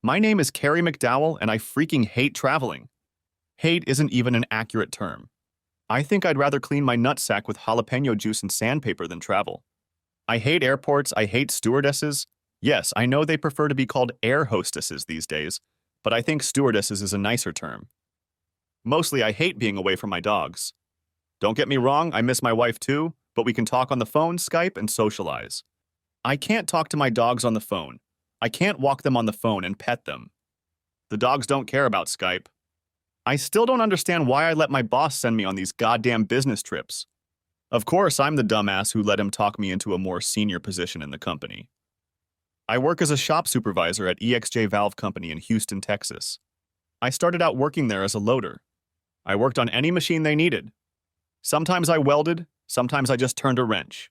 My name is Carrie McDowell, and I freaking hate traveling. Hate isn't even an accurate term. I think I'd rather clean my nutsack with jalapeno juice and sandpaper than travel. I hate airports, I hate stewardesses. Yes, I know they prefer to be called air hostesses these days, but I think stewardesses is a nicer term. Mostly, I hate being away from my dogs. Don't get me wrong, I miss my wife too, but we can talk on the phone, Skype, and socialize. I can't talk to my dogs on the phone. I can't walk them on the phone and pet them. The dogs don't care about Skype. I still don't understand why I let my boss send me on these goddamn business trips. Of course, I'm the dumbass who let him talk me into a more senior position in the company. I work as a shop supervisor at EXJ Valve Company in Houston, Texas. I started out working there as a loader. I worked on any machine they needed. Sometimes I welded, sometimes I just turned a wrench.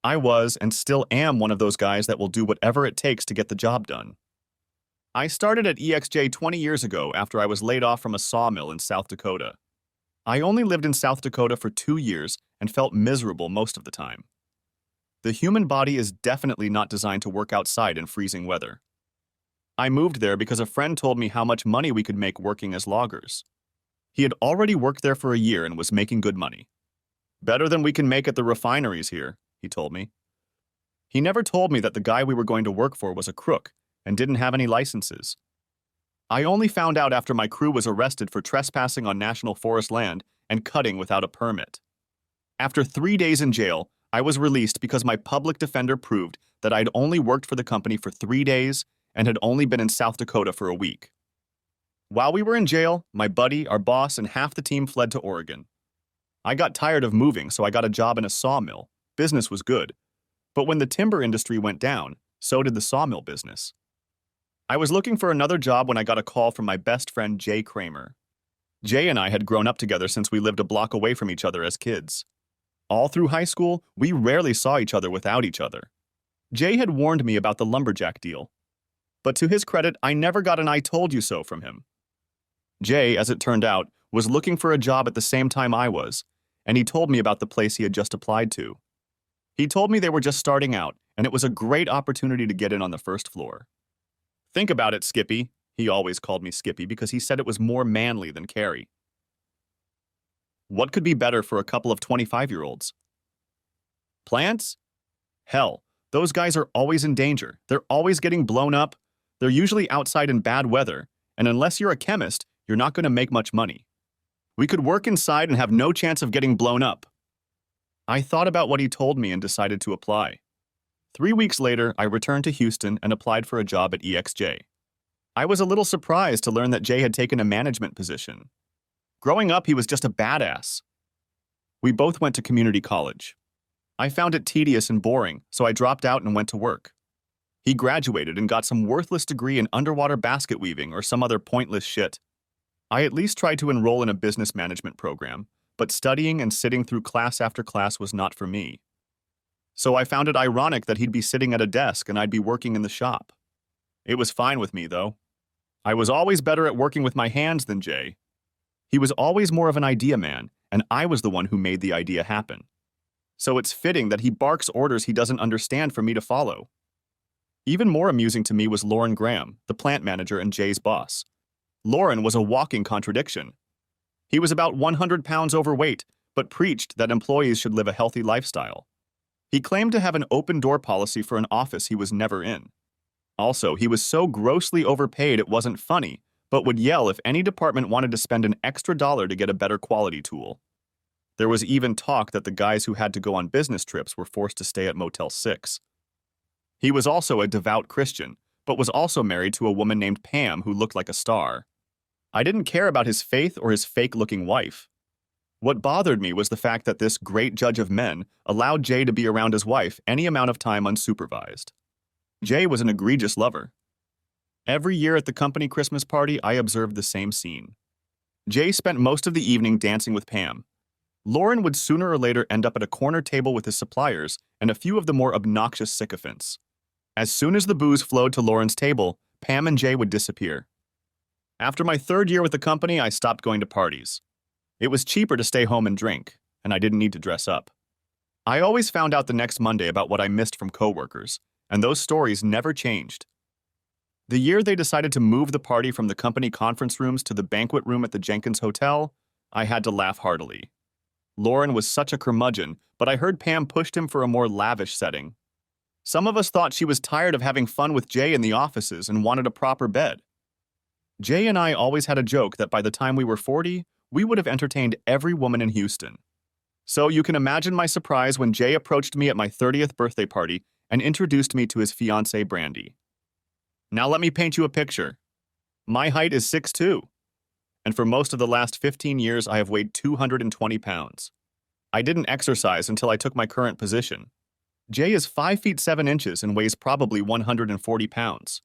I was and still am one of those guys that will do whatever it takes to get the job done. I started at EXJ 20 years ago after I was laid off from a sawmill in South Dakota. I only lived in South Dakota for 2 years and felt miserable most of the time. The human body is definitely not designed to work outside in freezing weather. I moved there because a friend told me how much money we could make working as loggers. He had already worked there for a year and was making good money. Better than we can make at the refineries here, he told me. He never told me that the guy we were going to work for was a crook and didn't have any licenses. I only found out after my crew was arrested for trespassing on national forest land and cutting without a permit. After 3 days in jail, I was released because my public defender proved that I'd only worked for the company for 3 days and had only been in South Dakota for a week. While we were in jail, my buddy, our boss, and half the team fled to Oregon. I got tired of moving, so I got a job in a sawmill. Business was good. But when the timber industry went down, so did the sawmill business. I was looking for another job when I got a call from my best friend, Jay Kramer. Jay and I had grown up together since we lived a block away from each other as kids. All through high school, we rarely saw each other without each other. Jay had warned me about the lumberjack deal. But to his credit, I never got an "I told you so" from him. Jay, as it turned out, was looking for a job at the same time I was, and he told me about the place he had just applied to. He told me they were just starting out, and it was a great opportunity to get in on the first floor. Think about it, Skippy. He always called me Skippy because he said it was more manly than Carrie. What could be better for a couple of 25-year-olds? Plants? Hell, those guys are always in danger. They're always getting blown up. They're usually outside in bad weather, and unless you're a chemist, you're not going to make much money. We could work inside and have no chance of getting blown up. I thought about what he told me and decided to apply. 3 weeks later, I returned to Houston and applied for a job at EXJ. I was a little surprised to learn that Jay had taken a management position. Growing up, he was just a badass. We both went to community college. I found it tedious and boring, so I dropped out and went to work. He graduated and got some worthless degree in underwater basket weaving or some other pointless shit. I at least tried to enroll in a business management program, but studying and sitting through class after class was not for me. So I found it ironic that he'd be sitting at a desk and I'd be working in the shop. It was fine with me, though. I was always better at working with my hands than Jay. He was always more of an idea man, and I was the one who made the idea happen. So it's fitting that he barks orders he doesn't understand for me to follow. Even more amusing to me was Lauren Graham, the plant manager and Jay's boss. Lauren was a walking contradiction. He was about 100 pounds overweight, but preached that employees should live a healthy lifestyle. He claimed to have an open-door policy for an office he was never in. Also, he was so grossly overpaid it wasn't funny, but would yell if any department wanted to spend an extra dollar to get a better quality tool. There was even talk that the guys who had to go on business trips were forced to stay at Motel 6. He was also a devout Christian, but was also married to a woman named Pam who looked like a star. I didn't care about his faith or his fake-looking wife. What bothered me was the fact that this great judge of men allowed Jay to be around his wife any amount of time unsupervised. Jay was an egregious lover. Every year at the company Christmas party, I observed the same scene. Jay spent most of the evening dancing with Pam. Lauren would sooner or later end up at a corner table with his suppliers and a few of the more obnoxious sycophants. As soon as the booze flowed to Lauren's table, Pam and Jay would disappear. After my 3rd year with the company, I stopped going to parties. It was cheaper to stay home and drink, and I didn't need to dress up. I always found out the next Monday about what I missed from coworkers, and those stories never changed. The year they decided to move the party from the company conference rooms to the banquet room at the Jenkins Hotel, I had to laugh heartily. Lauren was such a curmudgeon, but I heard Pam pushed him for a more lavish setting. Some of us thought she was tired of having fun with Jay in the offices and wanted a proper bed. Jay and I always had a joke that by the time we were 40, we would have entertained every woman in Houston. So you can imagine my surprise when Jay approached me at my 30th birthday party and introduced me to his fiancée, Brandy. Now let me paint you a picture. My height is 6'2", and for most of the last 15 years I have weighed 220 pounds. I didn't exercise until I took my current position. Jay is 5 feet 7 inches and weighs probably 140 pounds.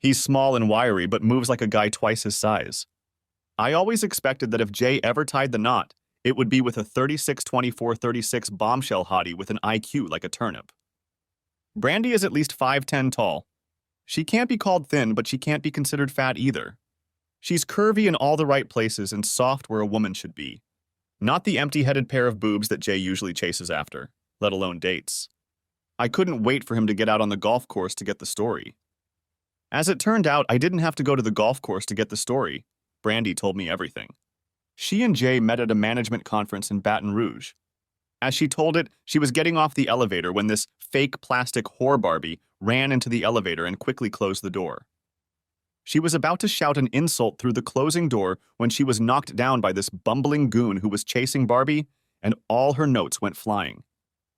He's small and wiry but moves like a guy twice his size. I always expected that if Jay ever tied the knot, it would be with a 36-24-36 bombshell hottie with an IQ like a turnip. Brandy is at least 5'10" tall. She can't be called thin, but she can't be considered fat either. She's curvy in all the right places and soft where a woman should be. Not the empty-headed pair of boobs that Jay usually chases after, let alone dates. I couldn't wait for him to get out on the golf course to get the story. As it turned out, I didn't have to go to the golf course to get the story. Brandy told me everything. She and Jay met at a management conference in Baton Rouge. As she told it, she was getting off the elevator when this fake plastic whore Barbie ran into the elevator and quickly closed the door. She was about to shout an insult through the closing door when she was knocked down by this bumbling goon who was chasing Barbie, and all her notes went flying.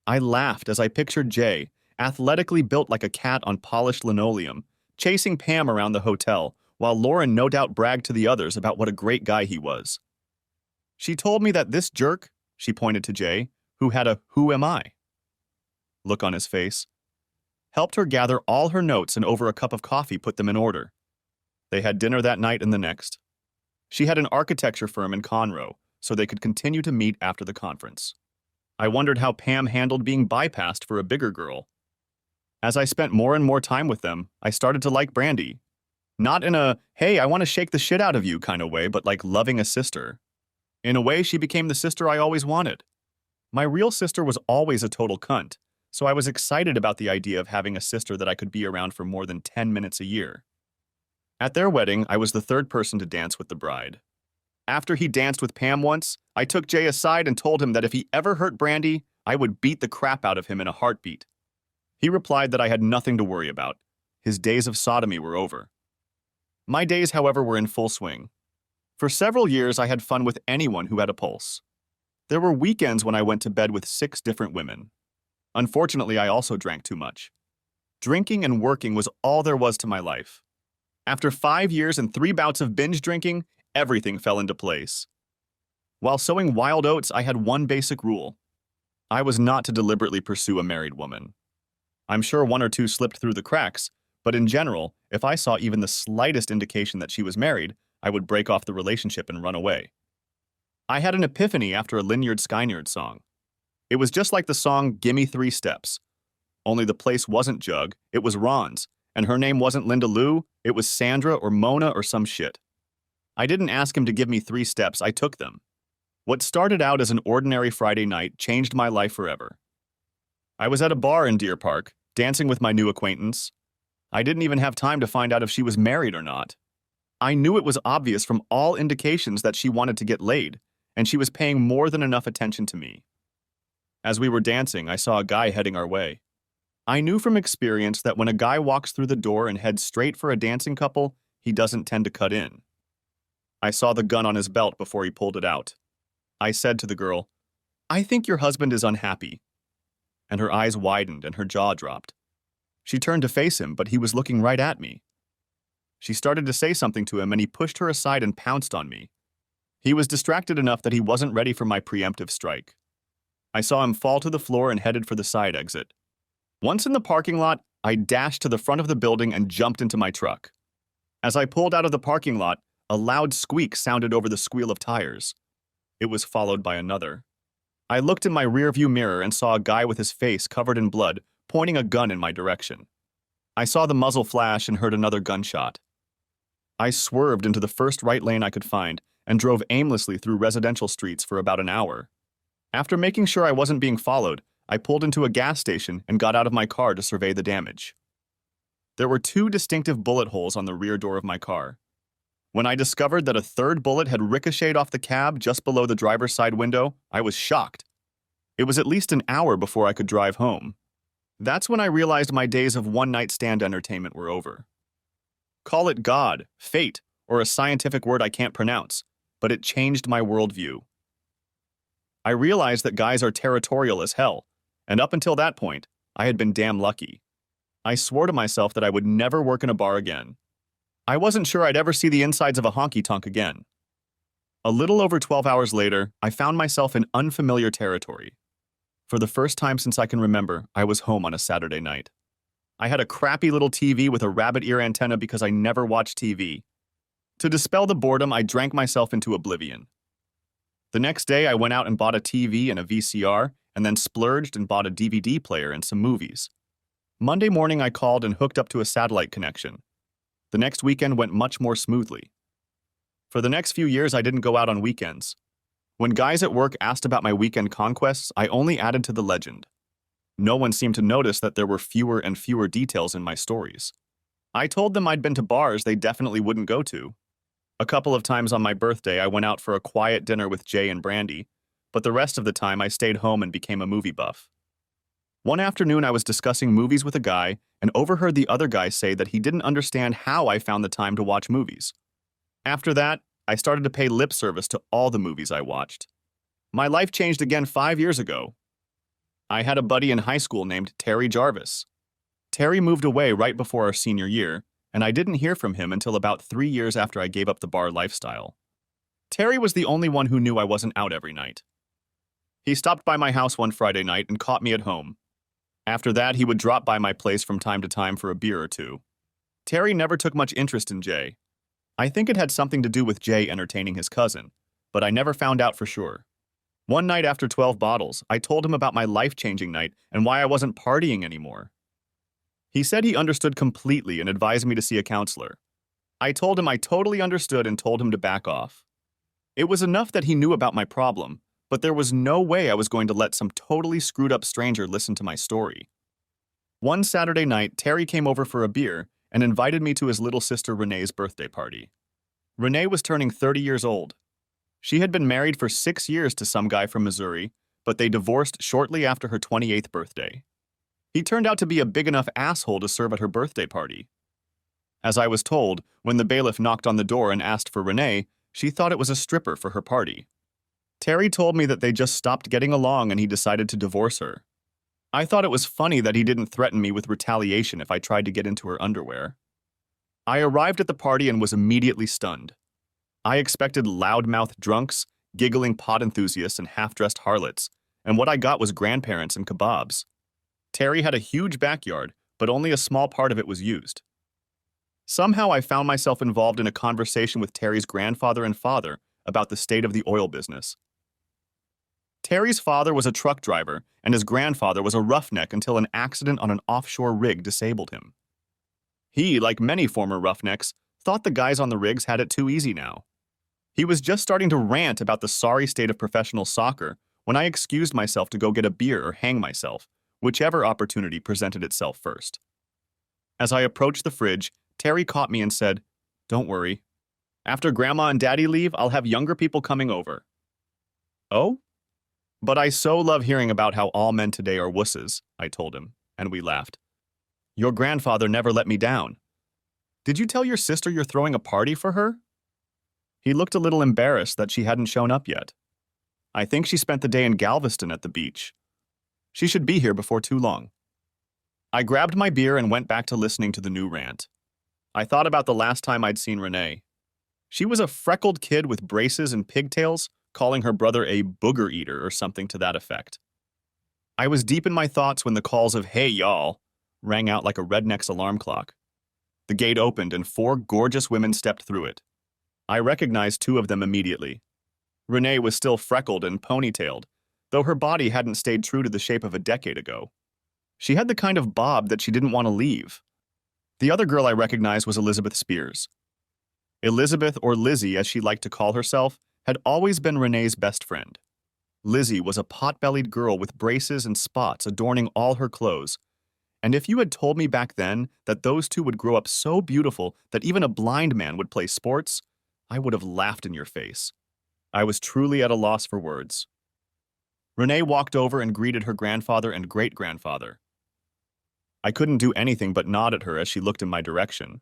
I laughed as I pictured Jay, athletically built like a cat on polished linoleum, chasing Pam around the hotel, while Lauren no doubt bragged to the others about what a great guy he was. She told me that this jerk, she pointed to Jay, who had a "who am I" look on his face, helped her gather all her notes and over a cup of coffee put them in order. They had dinner that night and the next. She had an architecture firm in Conroe, so they could continue to meet after the conference. I wondered how Pam handled being bypassed for a bigger girl. As I spent more and more time with them, I started to like Brandy. Not in a, hey, I want to shake the shit out of you kind of way, but like loving a sister. In a way, she became the sister I always wanted. My real sister was always a total cunt, so I was excited about the idea of having a sister that I could be around for more than 10 minutes a year. At their wedding, I was the third person to dance with the bride. After he danced with Pam once, I took Jay aside and told him that if he ever hurt Brandy, I would beat the crap out of him in a heartbeat. He replied that I had nothing to worry about. His days of sodomy were over. My days, however, were in full swing. For several years, I had fun with anyone who had a pulse. There were weekends when I went to bed with 6 different women. Unfortunately, I also drank too much. Drinking and working was all there was to my life. After 5 years and 3 bouts of binge drinking, everything fell into place. While sowing wild oats, I had one basic rule. I was not to deliberately pursue a married woman. I'm sure 1 or 2 slipped through the cracks, but in general, if I saw even the slightest indication that she was married, I would break off the relationship and run away. I had an epiphany after a Lynyrd Skynyrd song. It was just like the song Gimme 3 Steps. Only the place wasn't Jug, it was Ron's, and her name wasn't Linda Lou, it was Sandra or Mona or some shit. I didn't ask him to give me 3 steps, I took them. What started out as an ordinary Friday night changed my life forever. I was at a bar in Deer Park, dancing with my new acquaintance. I didn't even have time to find out if she was married or not. I knew it was obvious from all indications that she wanted to get laid, and she was paying more than enough attention to me. As we were dancing, I saw a guy heading our way. I knew from experience that when a guy walks through the door and heads straight for a dancing couple, he doesn't tend to cut in. I saw the gun on his belt before he pulled it out. I said to the girl, "I think your husband is unhappy." And her eyes widened and her jaw dropped. She turned to face him, but he was looking right at me. She started to say something to him and he pushed her aside and pounced on me. He was distracted enough that he wasn't ready for my preemptive strike. I saw him fall to the floor and headed for the side exit. Once in the parking lot, I dashed to the front of the building and jumped into my truck. As I pulled out of the parking lot, a loud squeak sounded over the squeal of tires. It was followed by another. I looked in my rearview mirror and saw a guy with his face covered in blood pointing a gun in my direction. I saw the muzzle flash and heard another gunshot. I swerved into the first right lane I could find and drove aimlessly through residential streets for about an hour. After making sure I wasn't being followed, I pulled into a gas station and got out of my car to survey the damage. There were two distinctive bullet holes on the rear door of my car. When I discovered that a third bullet had ricocheted off the cab just below the driver's side window, I was shocked. It was at least an hour before I could drive home. That's when I realized my days of one-night stand entertainment were over. Call it God, fate, or a scientific word I can't pronounce, but it changed my worldview. I realized that guys are territorial as hell, and up until that point, I had been damn lucky. I swore to myself that I would never work in a bar again. I wasn't sure I'd ever see the insides of a honky-tonk again. A little over 12 hours later, I found myself in unfamiliar territory. For the first time since I can remember, I was home on a Saturday night. I had a crappy little TV with a rabbit ear antenna because I never watched TV. To dispel the boredom, I drank myself into oblivion. The next day, I went out and bought a TV and a VCR, and then splurged and bought a DVD player and some movies. Monday morning, I called and hooked up to a satellite connection. The next weekend went much more smoothly. For the next few years, I didn't go out on weekends. When guys at work asked about my weekend conquests, I only added to the legend. No one seemed to notice that there were fewer and fewer details in my stories. I told them I'd been to bars they definitely wouldn't go to. A couple of times on my birthday, I went out for a quiet dinner with Jay and Brandy, but the rest of the time I stayed home and became a movie buff. One afternoon, I was discussing movies with a guy and overheard the other guy say that he didn't understand how I found the time to watch movies. After that, I started to pay lip service to all the movies I watched. My life changed again 5 years ago. I had a buddy in high school named Terry Jarvis. Terry moved away right before our senior year, and I didn't hear from him until about 3 years after I gave up the bar lifestyle. Terry was the only one who knew I wasn't out every night. He stopped by my house one Friday night and caught me at home. After that, he would drop by my place from time to time for a beer or two. Terry never took much interest in Jay. I think it had something to do with Jay entertaining his cousin, but I never found out for sure. One night after 12 bottles, I told him about my life-changing night and why I wasn't partying anymore. He said he understood completely and advised me to see a counselor. I told him I totally understood and told him to back off. It was enough that he knew about my problem, but there was no way I was going to let some totally screwed-up stranger listen to my story. One Saturday night, Terry came over for a beer and invited me to his little sister Renee's birthday party. Renee was turning 30 years old. She had been married for 6 years to some guy from Missouri, but they divorced shortly after her 28th birthday. He turned out to be a big enough asshole to serve at her birthday party. As I was told, when the bailiff knocked on the door and asked for Renee, she thought it was a stripper for her party. Terry told me that they just stopped getting along and he decided to divorce her. I thought it was funny that he didn't threaten me with retaliation if I tried to get into her underwear. I arrived at the party and was immediately stunned. I expected loudmouth drunks, giggling pot enthusiasts, and half-dressed harlots, and what I got was grandparents and kebabs. Terry had a huge backyard, but only a small part of it was used. Somehow I found myself involved in a conversation with Terry's grandfather and father about the state of the oil business. Terry's father was a truck driver, and his grandfather was a roughneck until an accident on an offshore rig disabled him. He, like many former roughnecks, thought the guys on the rigs had it too easy now. He was just starting to rant about the sorry state of professional soccer when I excused myself to go get a beer or hang myself, whichever opportunity presented itself first. As I approached the fridge, Terry caught me and said, "Don't worry. After Grandma and Daddy leave, I'll have younger people coming over." "Oh? But I so love hearing about how all men today are wusses," I told him, and we laughed. "Your grandfather never let me down. Did you tell your sister you're throwing a party for her?" He looked a little embarrassed that she hadn't shown up yet. "I think she spent the day in Galveston at the beach. She should be here before too long." I grabbed my beer and went back to listening to the new rant. I thought about the last time I'd seen Renee. She was a freckled kid with braces and pigtails, calling her brother a booger eater or something to that effect. I was deep in my thoughts when the calls of "Hey, y'all" rang out like a redneck's alarm clock. The gate opened and 4 gorgeous women stepped through it. I recognized 2 of them immediately. Renee was still freckled and ponytailed, though her body hadn't stayed true to the shape of a decade ago. She had the kind of bob that she didn't want to leave. The other girl I recognized was Elizabeth Spears. Elizabeth, or Lizzie as she liked to call herself, had always been Renee's best friend. Lizzie was a pot-bellied girl with braces and spots adorning all her clothes, And if you had told me back then that those two would grow up so beautiful that even a blind man would play sports, I would have laughed in your face. I was truly at a loss for words. Renee walked over and greeted her grandfather and great-grandfather. I couldn't do anything but nod at her as she looked in my direction.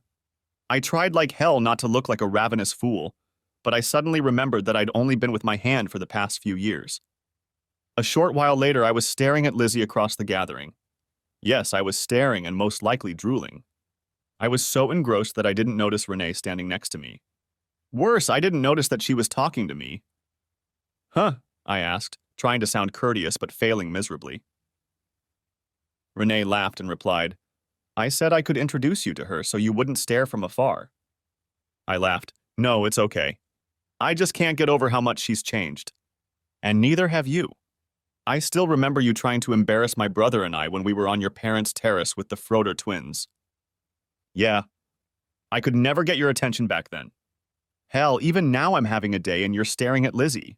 I tried like hell not to look like a ravenous fool, but I suddenly remembered that I'd only been with my hand for the past few years. A short while later, I was staring at Lizzie across the gathering. Yes, I was staring and most likely drooling. I was so engrossed that I didn't notice Renee standing next to me. Worse, I didn't notice that she was talking to me. Huh? I asked, trying to sound courteous but failing miserably. Renee laughed and replied, I said I could introduce you to her so you wouldn't stare from afar. I laughed. No, it's okay. I just can't get over how much she's changed. And neither have you. I still remember you trying to embarrass my brother and I when we were on your parents' terrace with the Froder twins. Yeah, I could never get your attention back then. Hell, even now I'm having a day and you're staring at Lizzie.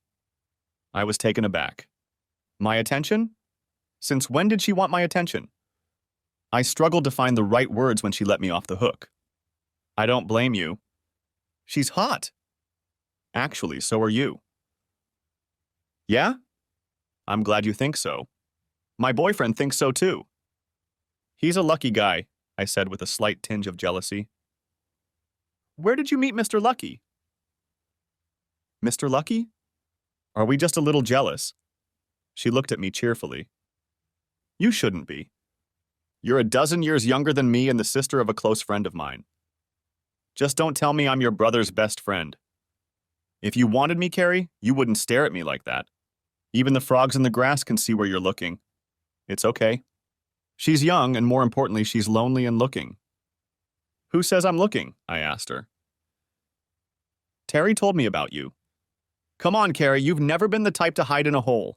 I was taken aback. My attention? Since when did she want my attention? I struggled to find the right words when she let me off the hook. I don't blame you. She's hot. Actually, so are you. Yeah? I'm glad you think so. My boyfriend thinks so too. He's a lucky guy, I said with a slight tinge of jealousy. Where did you meet Mr. Lucky? Mr. Lucky? Are we just a little jealous? She looked at me cheerfully. You shouldn't be. You're a dozen years younger than me and the sister of a close friend of mine. Just don't tell me I'm your brother's best friend. If you wanted me, Carrie, you wouldn't stare at me like that. Even the frogs in the grass can see where you're looking. It's okay. She's young, and more importantly, she's lonely and looking. Who says I'm looking? I asked her. Terry told me about you. Come on, Carrie, you've never been the type to hide in a hole.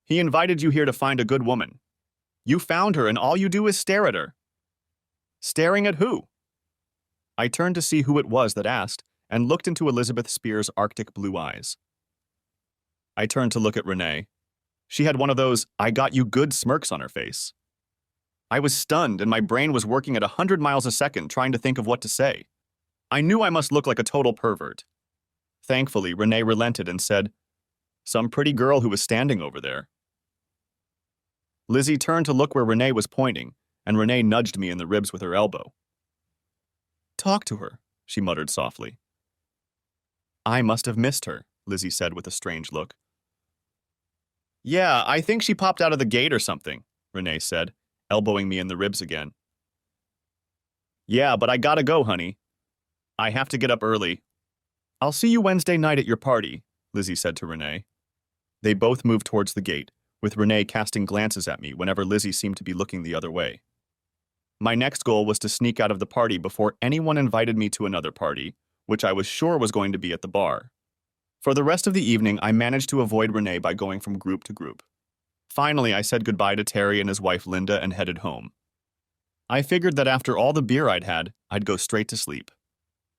He invited you here to find a good woman. You found her, and all you do is stare at her. Staring at who? I turned to see who it was that asked, and looked into Elizabeth Spear's arctic blue eyes. I turned to look at Renee. She had one of those I got you good smirks on her face. I was stunned, and my brain was working at 100 miles a second trying to think of what to say. I knew I must look like a total pervert. Thankfully, Renee relented and said, Some pretty girl who was standing over there. Lizzie turned to look where Renee was pointing, and Renee nudged me in the ribs with her elbow. Talk to her, she muttered softly. I must have missed her, Lizzie said with a strange look. Yeah, I think she popped out of the gate or something, Renee said, elbowing me in the ribs again. Yeah, but I gotta go, honey. I have to get up early. I'll see you Wednesday night at your party, Lizzie said to Renee. They both moved towards the gate, with Renee casting glances at me whenever Lizzie seemed to be looking the other way. My next goal was to sneak out of the party before anyone invited me to another party, which I was sure was going to be at the bar. For the rest of the evening, I managed to avoid Renee by going from group to group. Finally, I said goodbye to Terry and his wife Linda and headed home. I figured that after all the beer I'd had, I'd go straight to sleep.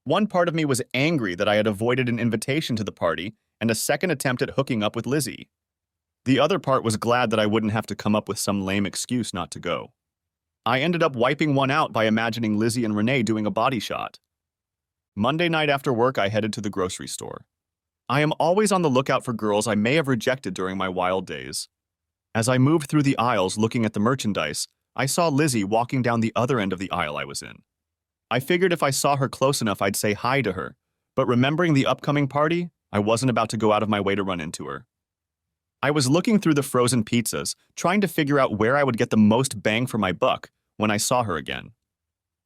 One part of me was angry that I had avoided an invitation to the party and a second attempt at hooking up with Lizzie. The other part was glad that I wouldn't have to come up with some lame excuse not to go. I ended up wiping one out by imagining Lizzie and Renee doing a body shot. Monday night after work, I headed to the grocery store. I am always on the lookout for girls I may have rejected during my wild days. As I moved through the aisles looking at the merchandise, I saw Lizzie walking down the other end of the aisle I was in. I figured if I saw her close enough I'd say hi to her, but remembering the upcoming party, I wasn't about to go out of my way to run into her. I was looking through the frozen pizzas, trying to figure out where I would get the most bang for my buck when I saw her again.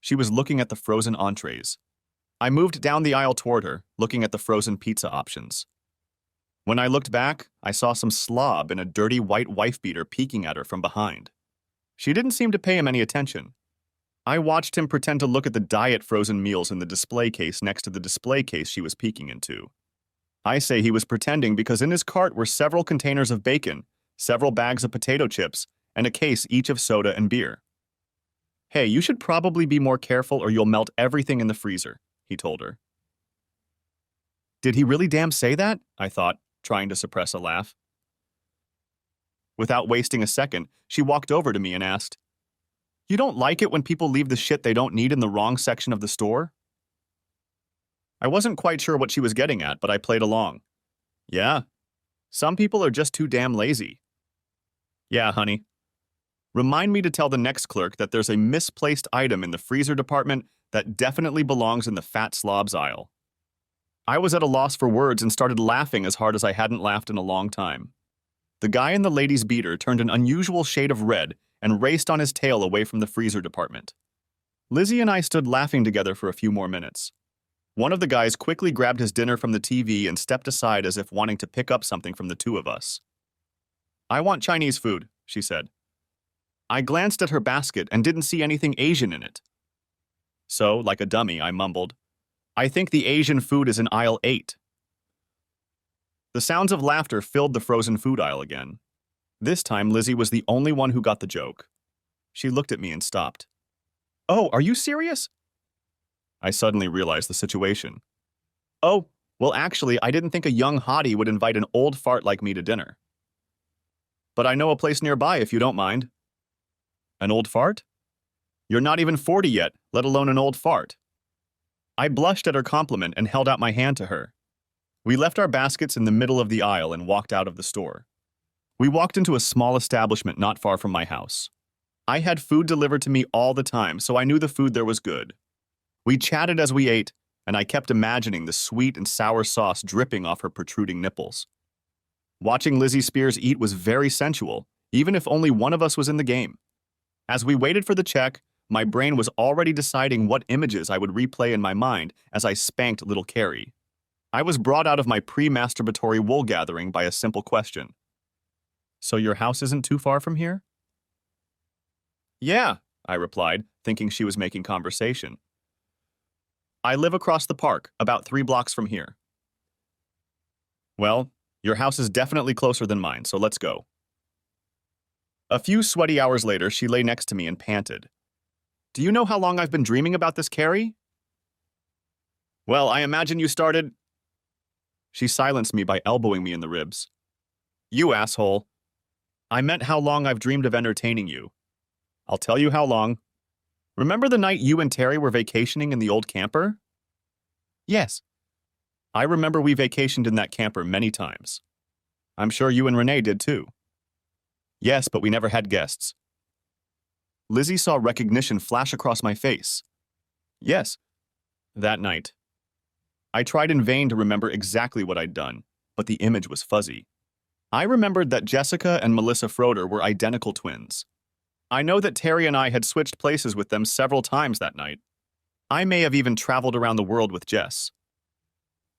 She was looking at the frozen entrees. I moved down the aisle toward her, looking at the frozen pizza options. When I looked back, I saw some slob in a dirty white wife-beater peeking at her from behind. She didn't seem to pay him any attention. I watched him pretend to look at the diet frozen meals in the display case next to the display case she was peeking into. I say he was pretending because in his cart were several containers of bacon, several bags of potato chips, and a case each of soda and beer. Hey, you should probably be more careful or you'll melt everything in the freezer, he told her. Did he really damn say that? I thought, trying to suppress a laugh. Without wasting a second, she walked over to me and asked, You don't like it when people leave the shit they don't need in the wrong section of the store? I wasn't quite sure what she was getting at, but I played along. Yeah, some people are just too damn lazy. Yeah, honey. Remind me to tell the next clerk that there's a misplaced item in the freezer department that definitely belongs in the fat slobs aisle. I was at a loss for words and started laughing as hard as I hadn't laughed in a long time. The guy in the ladies' beater turned an unusual shade of red and raced on his tail away from the freezer department. Lizzie and I stood laughing together for a few more minutes. One of the guys quickly grabbed his dinner from the TV and stepped aside as if wanting to pick up something from the two of us. I want Chinese food, she said. I glanced at her basket and didn't see anything Asian in it. So, like a dummy, I mumbled, I think the Asian food is in aisle 8. The sounds of laughter filled the frozen food aisle again. This time, Lizzie was the only one who got the joke. She looked at me and stopped. Oh, are you serious? I suddenly realized the situation. Oh, well actually, I didn't think a young hottie would invite an old fart like me to dinner. But I know a place nearby if you don't mind. An old fart? You're not even 40 yet, let alone an old fart. I blushed at her compliment and held out my hand to her. We left our baskets in the middle of the aisle and walked out of the store. We walked into a small establishment not far from my house. I had food delivered to me all the time, so I knew the food there was good. We chatted as we ate, and I kept imagining the sweet and sour sauce dripping off her protruding nipples. Watching Lizzie Spears eat was very sensual, even if only one of us was in the game. As we waited for the check, my brain was already deciding what images I would replay in my mind as I spanked little Carrie. I was brought out of my pre-masturbatory wool gathering by a simple question. So your house isn't too far from here? Yeah, I replied, thinking she was making conversation. I live across the park, about 3 blocks from here. Well, your house is definitely closer than mine, so let's go. A few sweaty hours later, she lay next to me and panted. Do you know how long I've been dreaming about this, Carrie? Well, I imagine you started... She silenced me by elbowing me in the ribs. You asshole. I meant how long I've dreamed of entertaining you. I'll tell you how long. Remember the night you and Terry were vacationing in the old camper? Yes. I remember we vacationed in that camper many times. I'm sure you and Renee did too. Yes, but we never had guests. Lizzie saw recognition flash across my face. Yes, that night. I tried in vain to remember exactly what I'd done, but the image was fuzzy. I remembered that Jessica and Melissa Froder were identical twins. I know that Terry and I had switched places with them several times that night. I may have even traveled around the world with Jess.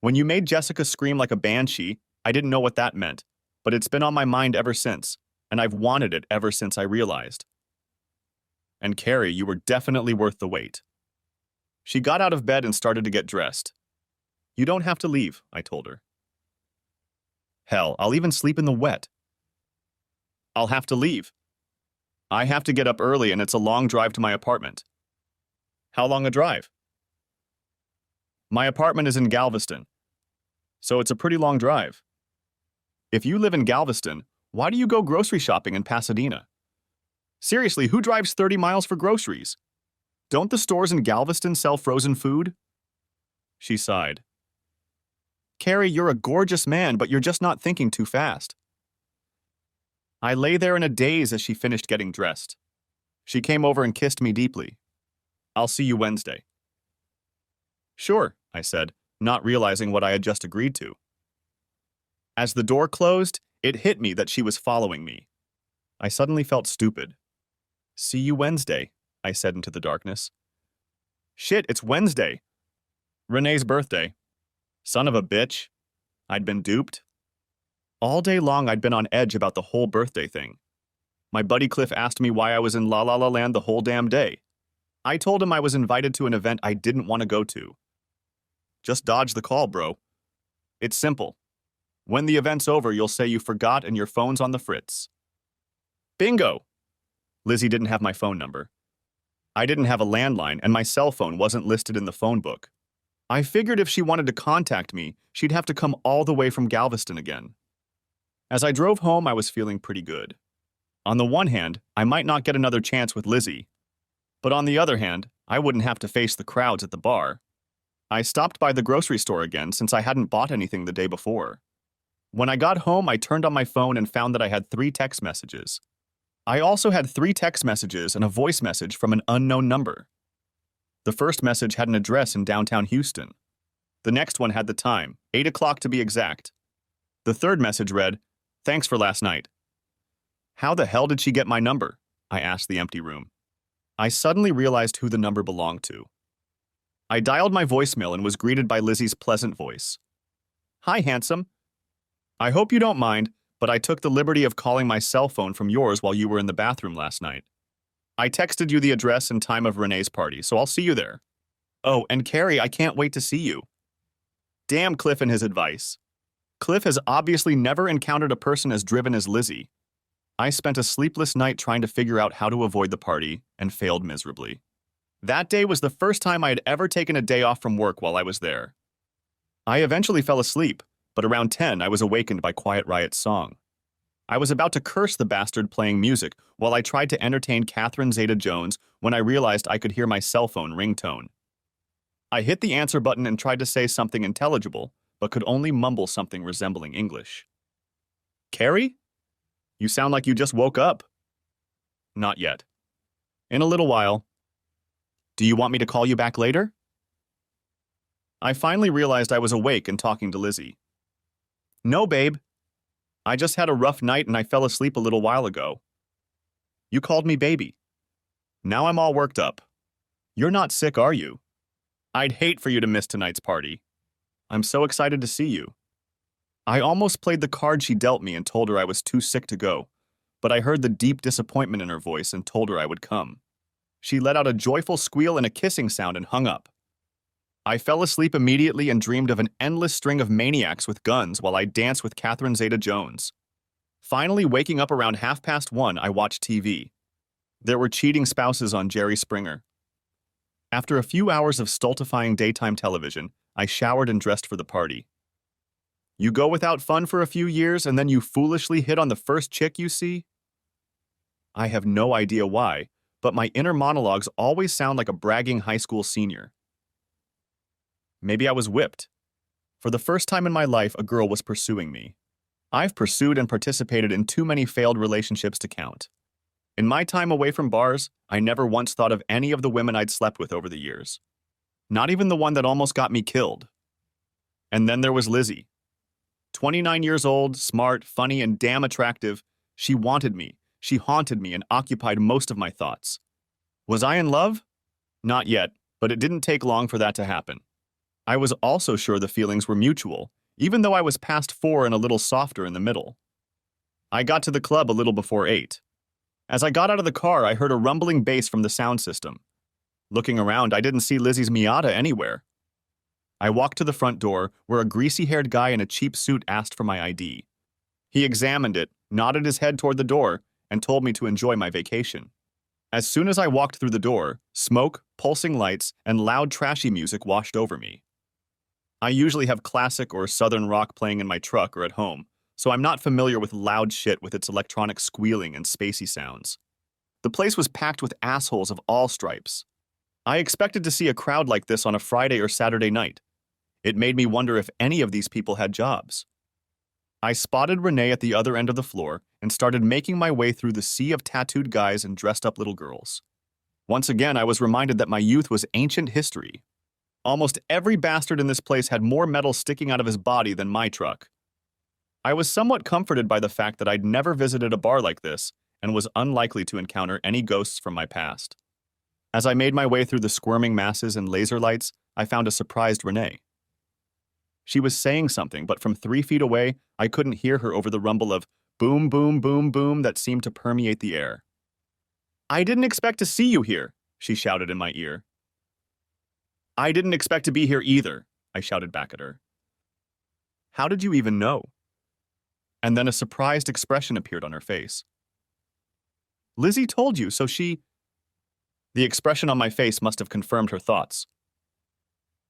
When you made Jessica scream like a banshee, I didn't know what that meant, but it's been on my mind ever since, and I've wanted it ever since I realized. And Carrie, you were definitely worth the wait. She got out of bed and started to get dressed. You don't have to leave, I told her. Hell, I'll even sleep in the wet. I'll have to leave. I have to get up early and it's a long drive to my apartment. How long a drive? My apartment is in Galveston, so it's a pretty long drive. If you live in Galveston, why do you go grocery shopping in Pasadena? Seriously, who drives 30 miles for groceries? Don't the stores in Galveston sell frozen food? She sighed. Carrie, you're a gorgeous man, but you're just not thinking too fast. I lay there in a daze as she finished getting dressed. She came over and kissed me deeply. I'll see you Wednesday. Sure, I said, not realizing what I had just agreed to. As the door closed, it hit me that she was following me. I suddenly felt stupid. See you Wednesday, I said into the darkness. Shit, it's Wednesday. Renee's birthday. Son of a bitch. I'd been duped. All day long I'd been on edge about the whole birthday thing. My buddy Cliff asked me why I was in La La La Land the whole damn day. I told him I was invited to an event I didn't want to go to. Just dodge the call, bro. It's simple. When the event's over, you'll say you forgot and your phone's on the fritz. Bingo! Lizzie didn't have my phone number. I didn't have a landline, and my cell phone wasn't listed in the phone book. I figured if she wanted to contact me, she'd have to come all the way from Galveston again. As I drove home, I was feeling pretty good. On the one hand, I might not get another chance with Lizzie, But on the other hand, I wouldn't have to face the crowds at the bar. I stopped by the grocery store again since I hadn't bought anything the day before. When I got home, I turned on my phone and found that I had 3 text messages. I also had 3 text messages and a voice message from an unknown number. The first message had an address in downtown Houston. The next one had the time, 8 o'clock to be exact. The third message read, "Thanks for last night." How the hell did she get my number? I asked the empty room. I suddenly realized who the number belonged to. I dialed my voicemail and was greeted by Lizzie's pleasant voice. "Hi, handsome. I hope you don't mind, but I took the liberty of calling my cell phone from yours while you were in the bathroom last night. I texted you the address and time of Renee's party, so I'll see you there. Oh, and Carrie, I can't wait to see you." Damn Cliff and his advice. Cliff has obviously never encountered a person as driven as Lizzie. I spent a sleepless night trying to figure out how to avoid the party and failed miserably. That day was the first time I had ever taken a day off from work while I was there. I eventually fell asleep, but around 10 I was awakened by Quiet Riot's song. I was about to curse the bastard playing music while I tried to entertain Catherine Zeta-Jones when I realized I could hear my cell phone ringtone. I hit the answer button and tried to say something intelligible, but could only mumble something resembling English. "Carrie? You sound like you just woke up." "Not yet. In a little while. Do you want me to call you back later?" I finally realized I was awake and talking to Lizzie. "No, babe. I just had a rough night and I fell asleep a little while ago. You called me baby. Now I'm all worked up. You're not sick, are you? I'd hate for you to miss tonight's party. I'm so excited to see you." I almost played the card she dealt me and told her I was too sick to go, but I heard the deep disappointment in her voice and told her I would come. She let out a joyful squeal and a kissing sound and hung up. I fell asleep immediately and dreamed of an endless string of maniacs with guns while I danced with Catherine Zeta-Jones. Finally, waking up around 1:30, I watched TV. There were cheating spouses on Jerry Springer. After a few hours of stultifying daytime television, I showered and dressed for the party. You go without fun for a few years and then you foolishly hit on the first chick you see? I have no idea why, but my inner monologues always sound like a bragging high school senior. Maybe I was whipped. For the first time in my life, a girl was pursuing me. I've pursued and participated in too many failed relationships to count. In my time away from bars, I never once thought of any of the women I'd slept with over the years. Not even the one that almost got me killed. And then there was Lizzie. 29 years old, smart, funny, and damn attractive, she wanted me, she haunted me, and occupied most of my thoughts. Was I in love? Not yet, but it didn't take long for that to happen. I was also sure the feelings were mutual, even though I was past 4 and a little softer in the middle. I got to the club a little before 8. As I got out of the car, I heard a rumbling bass from the sound system. Looking around, I didn't see Lizzie's Miata anywhere. I walked to the front door, where a greasy-haired guy in a cheap suit asked for my ID. He examined it, nodded his head toward the door, and told me to enjoy my vacation. As soon as I walked through the door, smoke, pulsing lights, and loud trashy music washed over me. I usually have classic or southern rock playing in my truck or at home, so I'm not familiar with loud shit with its electronic squealing and spacey sounds. The place was packed with assholes of all stripes. I expected to see a crowd like this on a Friday or Saturday night. It made me wonder if any of these people had jobs. I spotted Renee at the other end of the floor and started making my way through the sea of tattooed guys and dressed-up little girls. Once again, I was reminded that my youth was ancient history. Almost every bastard in this place had more metal sticking out of his body than my truck. I was somewhat comforted by the fact that I'd never visited a bar like this and was unlikely to encounter any ghosts from my past. As I made my way through the squirming masses and laser lights, I found a surprised Renee. She was saying something, but from 3 feet away, I couldn't hear her over the rumble of boom, boom, boom, boom that seemed to permeate the air. "I didn't expect to see you here," she shouted in my ear. "I didn't expect to be here either," I shouted back at her. "How did you even know?" And then a surprised expression appeared on her face. "Lizzie told you, so she—" The expression on my face must have confirmed her thoughts.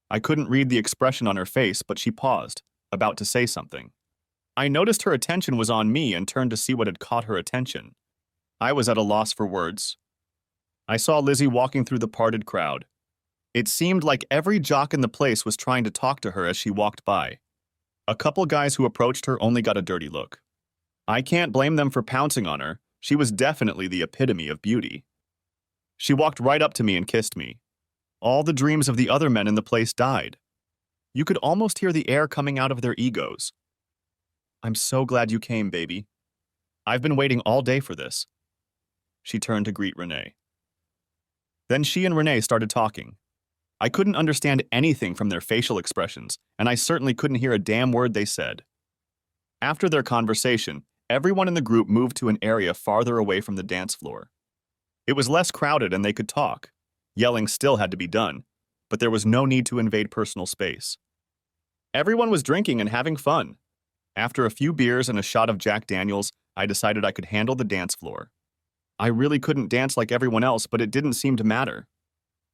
I couldn't read the expression on her face, but she paused, about to say something. I noticed her attention was on me and turned to see what had caught her attention. I was at a loss for words. I saw Lizzie walking through the parted crowd. It seemed like every jock in the place was trying to talk to her as she walked by. A couple guys who approached her only got a dirty look. I can't blame them for pouncing on her. She was definitely the epitome of beauty. She walked right up to me and kissed me. All the dreams of the other men in the place died. You could almost hear the air coming out of their egos. I'm so glad you came, baby. I've been waiting all day for this. She turned to greet Renee. Then she and Renee started talking. I couldn't understand anything from their facial expressions, and I certainly couldn't hear a damn word they said. After their conversation, everyone in the group moved to an area farther away from the dance floor. It was less crowded and they could talk. Yelling still had to be done, but there was no need to invade personal space. Everyone was drinking and having fun. After a few beers and a shot of Jack Daniels, I decided I could handle the dance floor. I really couldn't dance like everyone else, but it didn't seem to matter.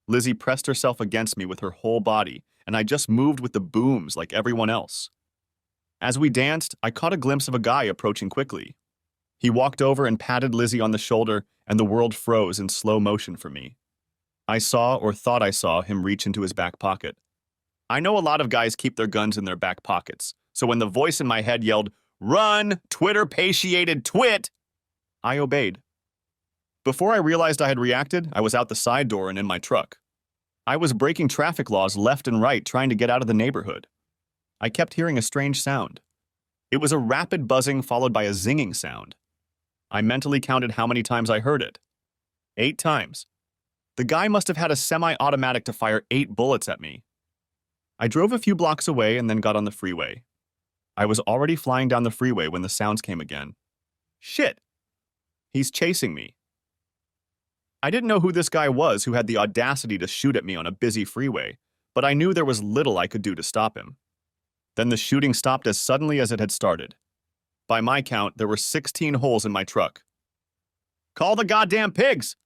Lizzie pressed herself against me with her whole body, and I just moved with the booms like everyone else. As we danced, I caught a glimpse of a guy approaching quickly. He walked over and patted Lizzie on the shoulder, and the world froze in slow motion for me. I saw, or thought I saw, him reach into his back pocket. I know a lot of guys keep their guns in their back pockets, so when the voice in my head yelled, "Run, Twitter-patiated twit!" I obeyed. Before I realized I had reacted, I was out the side door and in my truck. I was breaking traffic laws left and right trying to get out of the neighborhood. I kept hearing a strange sound. It was a rapid buzzing followed by a zinging sound. I mentally counted how many times I heard it. 8 times. The guy must have had a semi-automatic to fire 8 bullets at me. I drove a few blocks away and then got on the freeway. I was already flying down the freeway when the sounds came again. Shit! He's chasing me. I didn't know who this guy was who had the audacity to shoot at me on a busy freeway, but I knew there was little I could do to stop him. Then the shooting stopped as suddenly as it had started. By my count, there were 16 holes in my truck. Call the goddamn pigs!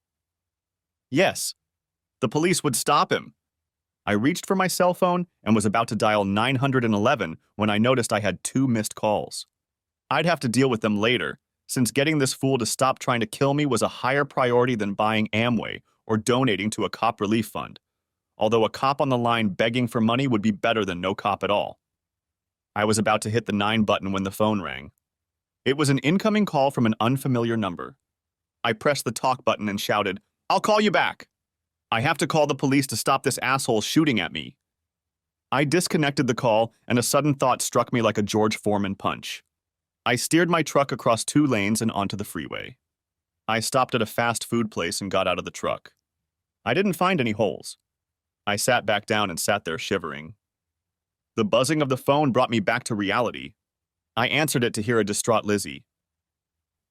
Yes. The police would stop him. I reached for my cell phone and was about to dial 911 when I noticed I had 2 missed calls. I'd have to deal with them later, since getting this fool to stop trying to kill me was a higher priority than buying Amway or donating to a cop relief fund, although a cop on the line begging for money would be better than no cop at all. I was about to hit the 9 button when the phone rang. It was an incoming call from an unfamiliar number. I pressed the talk button and shouted, "I'll call you back. I have to call the police to stop this asshole shooting at me." I disconnected the call, and a sudden thought struck me like a George Foreman punch. I steered my truck across 2 lanes and onto the freeway. I stopped at a fast food place and got out of the truck. I didn't find any holes. I sat back down and sat there shivering. The buzzing of the phone brought me back to reality. I answered it to hear a distraught Lizzie.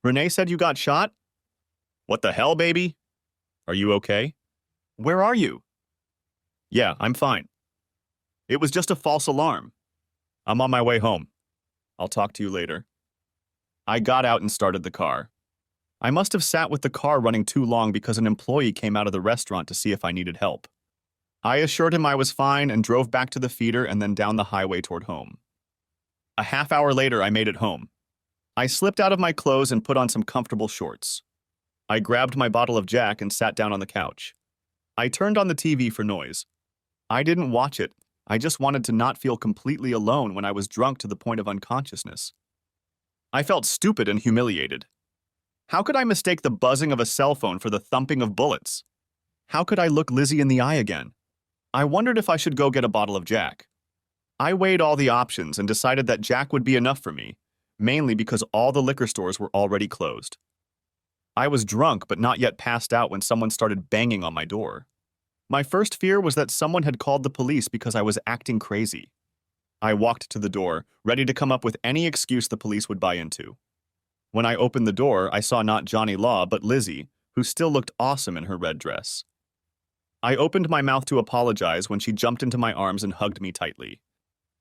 "Renee said you got shot?" "What the hell, baby? Are you okay?" "Where are you?" "Yeah, I'm fine. It was just a false alarm. I'm on my way home. I'll talk to you later." I got out and started the car. I must have sat with the car running too long because an employee came out of the restaurant to see if I needed help. I assured him I was fine and drove back to the feeder and then down the highway toward home. A half hour later, I made it home. I slipped out of my clothes and put on some comfortable shorts. I grabbed my bottle of Jack and sat down on the couch. I turned on the TV for noise. I didn't watch it. I just wanted to not feel completely alone when I was drunk to the point of unconsciousness. I felt stupid and humiliated. How could I mistake the buzzing of a cell phone for the thumping of bullets? How could I look Lizzie in the eye again? I wondered if I should go get a bottle of Jack. I weighed all the options and decided that Jack would be enough for me, mainly because all the liquor stores were already closed. I was drunk but not yet passed out when someone started banging on my door. My first fear was that someone had called the police because I was acting crazy. I walked to the door, ready to come up with any excuse the police would buy into. When I opened the door, I saw not Johnny Law but Lizzie, who still looked awesome in her red dress. I opened my mouth to apologize when she jumped into my arms and hugged me tightly.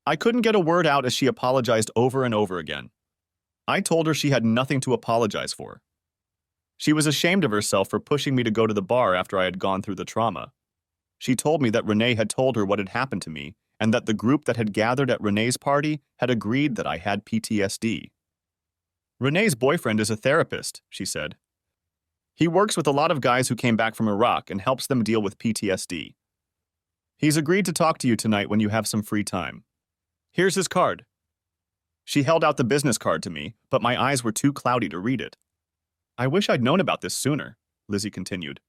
I couldn't get a word out as she apologized over and over again. I told her she had nothing to apologize for. She was ashamed of herself for pushing me to go to the bar after I had gone through the trauma. She told me that Renee had told her what had happened to me and that the group that had gathered at Renee's party had agreed that I had PTSD. "Renee's boyfriend is a therapist," she said. He works with a lot of guys who came back from Iraq and helps them deal with PTSD. He's agreed to talk to you tonight when you have some free time. Here's his card. She held out the business card to me, but my eyes were too cloudy to read it. I wish I'd known about this sooner, Lizzie continued.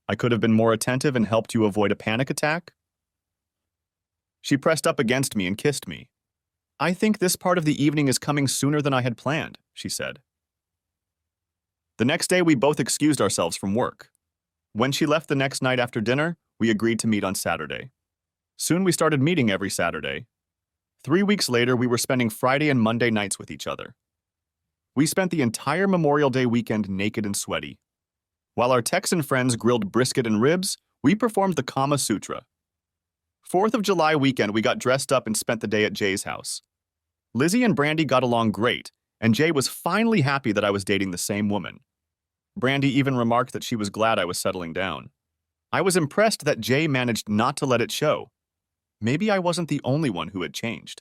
I could have been more attentive and helped you avoid a panic attack. She pressed up against me and kissed me. I think this part of the evening is coming sooner than I had planned, she said. The next day, we both excused ourselves from work. When she left the next night after dinner, we agreed to meet on Saturday. Soon we started meeting every Saturday. 3 weeks later, we were spending Friday and Monday nights with each other. We spent the entire Memorial Day weekend naked and sweaty. While our Texan friends grilled brisket and ribs, we performed the Kama Sutra. 4th of July weekend, we got dressed up and spent the day at Jay's house. Lizzie and Brandy got along great, and Jay was finally happy that I was dating the same woman. Brandy even remarked that she was glad I was settling down. I was impressed that Jay managed not to let it show. Maybe I wasn't the only one who had changed.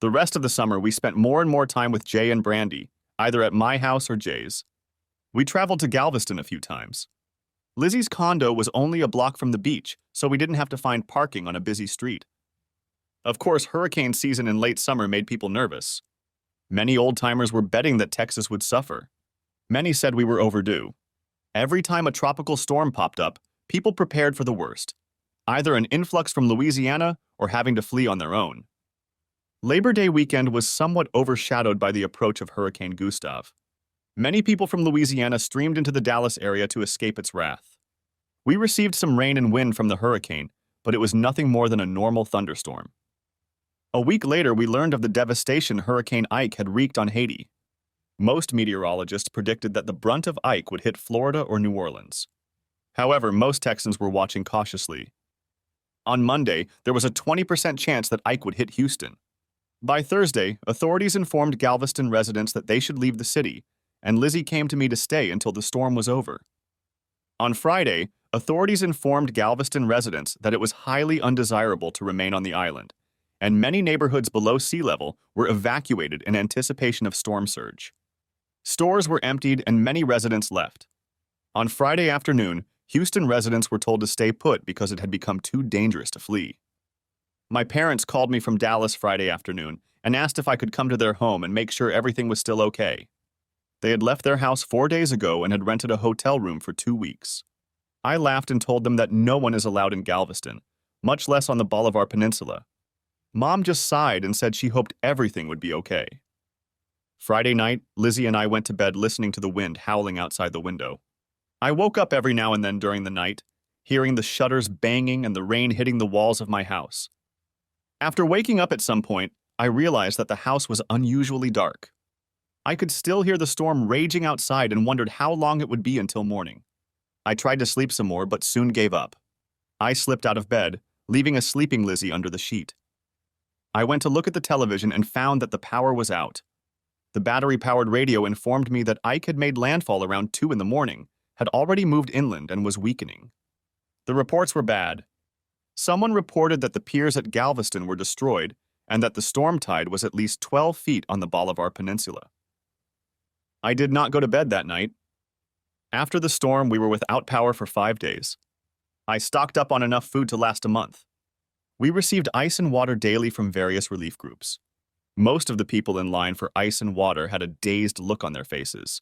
The rest of the summer, we spent more and more time with Jay and Brandy, either at my house or Jay's. We traveled to Galveston a few times. Lizzie's condo was only a block from the beach, so we didn't have to find parking on a busy street. Of course, hurricane season in late summer made people nervous. Many old-timers were betting that Texas would suffer. Many said we were overdue. Every time a tropical storm popped up, people prepared for the worst, either an influx from Louisiana or having to flee on their own. Labor Day weekend was somewhat overshadowed by the approach of Hurricane Gustav. Many people from Louisiana streamed into the Dallas area to escape its wrath. We received some rain and wind from the hurricane, but it was nothing more than a normal thunderstorm. A week later, we learned of the devastation Hurricane Ike had wreaked on Haiti. Most meteorologists predicted that the brunt of Ike would hit Florida or New Orleans. However, most Texans were watching cautiously. On Monday, there was a 20% chance that Ike would hit Houston. By Thursday, authorities informed Galveston residents that they should leave the city, and Lizzie came to me to stay until the storm was over. On Friday, authorities informed Galveston residents that it was highly undesirable to remain on the island, and many neighborhoods below sea level were evacuated in anticipation of storm surge. Stores were emptied and many residents left. On Friday afternoon, Houston residents were told to stay put because it had become too dangerous to flee. My parents called me from Dallas Friday afternoon and asked if I could come to their home and make sure everything was still okay. They had left their house 4 days ago and had rented a hotel room for 2 weeks. I laughed and told them that no one is allowed in Galveston, much less on the Bolivar Peninsula. Mom just sighed and said she hoped everything would be okay. Friday night, Lizzie and I went to bed listening to the wind howling outside the window. I woke up every now and then during the night, hearing the shutters banging and the rain hitting the walls of my house. After waking up at some point, I realized that the house was unusually dark. I could still hear the storm raging outside and wondered how long it would be until morning. I tried to sleep some more, but soon gave up. I slipped out of bed, leaving a sleeping Lizzie under the sheet. I went to look at the television and found that the power was out. The battery-powered radio informed me that Ike had made landfall around 2 in the morning, had already moved inland and was weakening. The reports were bad. Someone reported that the piers at Galveston were destroyed and that the storm tide was at least 12 feet on the Bolivar Peninsula. I did not go to bed that night. After the storm, we were without power for 5 days. I stocked up on enough food to last a month. We received ice and water daily from various relief groups. Most of the people in line for ice and water had a dazed look on their faces.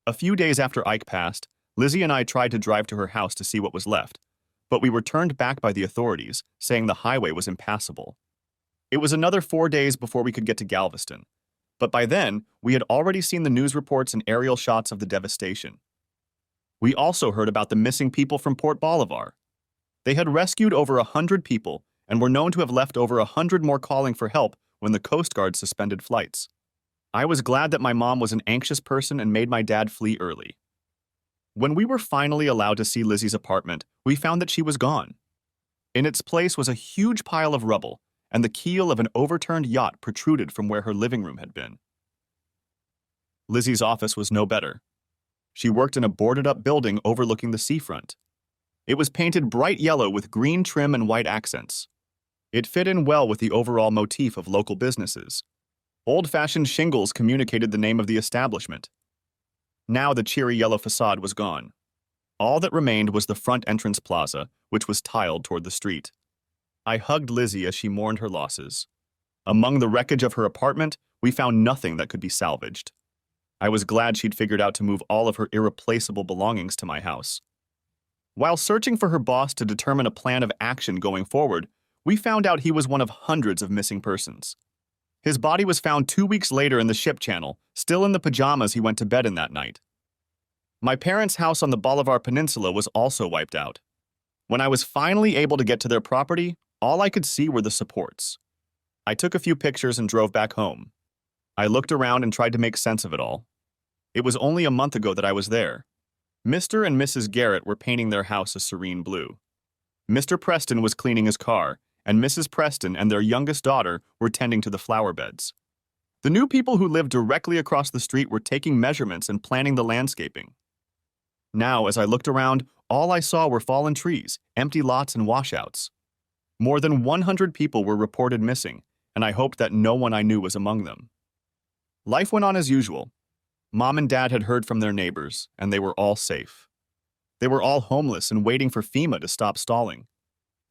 A few days after Ike passed, Lizzie and I tried to drive to her house to see what was left, but we were turned back by the authorities, saying the highway was impassable. It was another 4 days before we could get to Galveston, but by then, we had already seen the news reports and aerial shots of the devastation. We also heard about the missing people from Port Bolivar. They had rescued over 100 people and were known to have left over 100 more calling for help when the Coast Guard suspended flights. I was glad that my mom was an anxious person and made my dad flee early. When we were finally allowed to see Lizzie's apartment, we found that she was gone. In its place was a huge pile of rubble, and the keel of an overturned yacht protruded from where her living room had been. Lizzie's office was no better. She worked in a boarded-up building overlooking the seafront. It was painted bright yellow with green trim and white accents. It fit in well with the overall motif of local businesses. Old-fashioned shingles communicated the name of the establishment. Now the cheery yellow facade was gone. All that remained was the front entrance plaza, which was tiled toward the street. I hugged Lizzie as she mourned her losses. Among the wreckage of her apartment, we found nothing that could be salvaged. I was glad she'd figured out to move all of her irreplaceable belongings to my house. While searching for her boss to determine a plan of action going forward, we found out he was one of hundreds of missing persons. His body was found 2 weeks later in the ship channel, still in the pajamas he went to bed in that night. My parents' house on the Bolivar Peninsula was also wiped out. When I was finally able to get to their property, all I could see were the supports. I took a few pictures and drove back home. I looked around and tried to make sense of it all. It was only a month ago that I was there. Mr. and Mrs. Garrett were painting their house a serene blue. Mr. Preston was cleaning his car, and Mrs. Preston and their youngest daughter were tending to the flower beds. The new people who lived directly across the street were taking measurements and planning the landscaping. Now, as I looked around, all I saw were fallen trees, empty lots, and washouts. More than 100 people were reported missing, and I hoped that no one I knew was among them. Life went on as usual. Mom and Dad had heard from their neighbors, and they were all safe. They were all homeless and waiting for FEMA to stop stalling.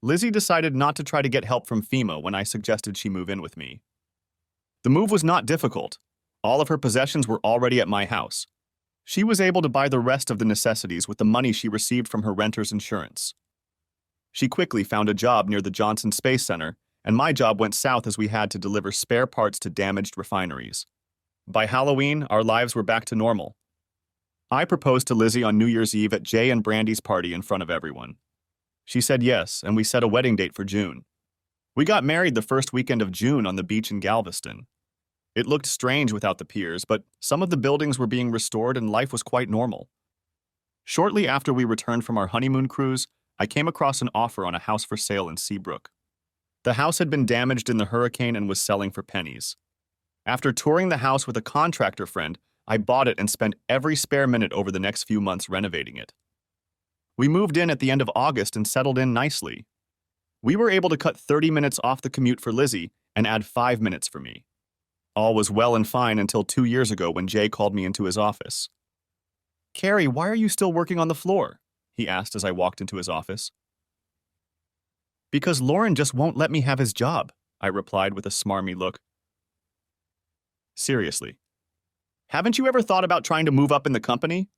Lizzie decided not to try to get help from FEMA when I suggested she move in with me. The move was not difficult. All of her possessions were already at my house. She was able to buy the rest of the necessities with the money she received from her renter's insurance. She quickly found a job near the Johnson Space Center, and my job went south as we had to deliver spare parts to damaged refineries. By Halloween, our lives were back to normal. I proposed to Lizzie on New Year's Eve at Jay and Brandy's party in front of everyone. She said yes, and we set a wedding date for June. We got married the first weekend of June on the beach in Galveston. It looked strange without the piers, but some of the buildings were being restored and life was quite normal. Shortly after we returned from our honeymoon cruise, I came across an offer on a house for sale in Seabrook. The house had been damaged in the hurricane and was selling for pennies. After touring the house with a contractor friend, I bought it and spent every spare minute over the next few months renovating it. We moved in at the end of August and settled in nicely. We were able to cut 30 minutes off the commute for Lizzie and add 5 minutes for me. All was well and fine until 2 years ago when Jay called me into his office. "Carrie, why are you still working on the floor?" he asked as I walked into his office. "Because Lauren just won't let me have his job," I replied with a smarmy look. "Seriously, haven't you ever thought about trying to move up in the company?"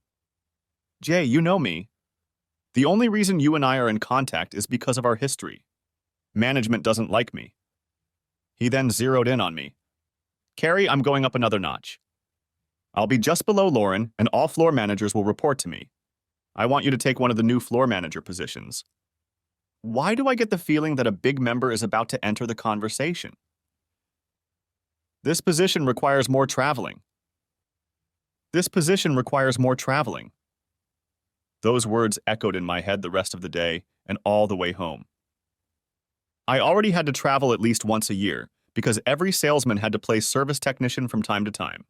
"Jay, you know me. The only reason you and I are in contact is because of our history. Management doesn't like me." He then zeroed in on me. "Carrie, I'm going up another notch. I'll be just below Lauren, and all floor managers will report to me. I want you to take one of the new floor manager positions." Why do I get the feeling that a big member is about to enter the conversation? "This position requires more traveling. This position requires more traveling." Those words echoed in my head the rest of the day and all the way home. I already had to travel at least once a year because every salesman had to play service technician from time to time.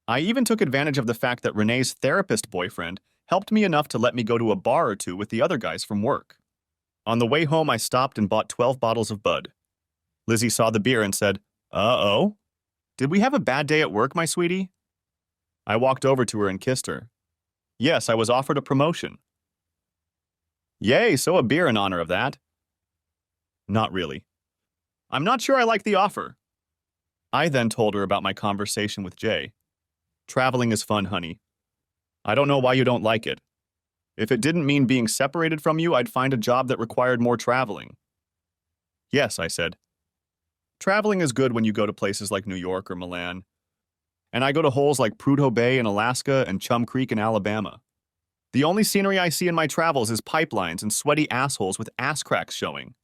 I even took advantage of the fact that Renee's therapist boyfriend helped me enough to let me go to a bar or two with the other guys from work. On the way home, I stopped and bought 12 bottles of Bud. Lizzie saw the beer and said, "Uh-oh? Did we have a bad day at work, my sweetie?" I walked over to her and kissed her. "Yes, I was offered a promotion." "Yay, so a beer in honor of that." "Not really. I'm not sure I like the offer." I then told her about my conversation with Jay. "Traveling is fun, honey. I don't know why you don't like it. If it didn't mean being separated from you, I'd find a job that required more traveling." "Yes," I said. "Traveling is good when you go to places like New York or Milan. And I go to holes like Prudhoe Bay in Alaska and Chum Creek in Alabama. The only scenery I see in my travels is pipelines and sweaty assholes with ass cracks showing."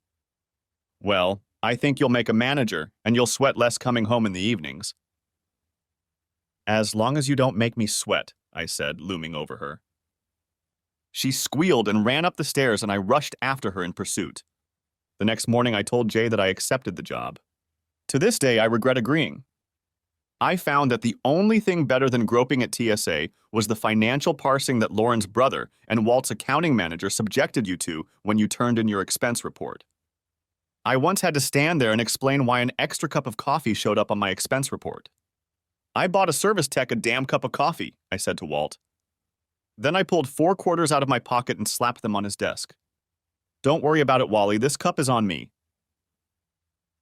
"Well, I think you'll make a manager, and you'll sweat less coming home in the evenings." "As long as you don't make me sweat," I said, looming over her. She squealed and ran up the stairs, and I rushed after her in pursuit. The next morning, I told Jay that I accepted the job. To this day, I regret agreeing. I found that the only thing better than groping at TSA was the financial parsing that Lauren's brother and Walt's accounting manager subjected you to when you turned in your expense report. I once had to stand there and explain why an extra cup of coffee showed up on my expense report. "I bought a service tech a damn cup of coffee," I said to Walt. Then I pulled 4 quarters out of my pocket and slapped them on his desk. Don't worry about it, Wally. This cup is on me.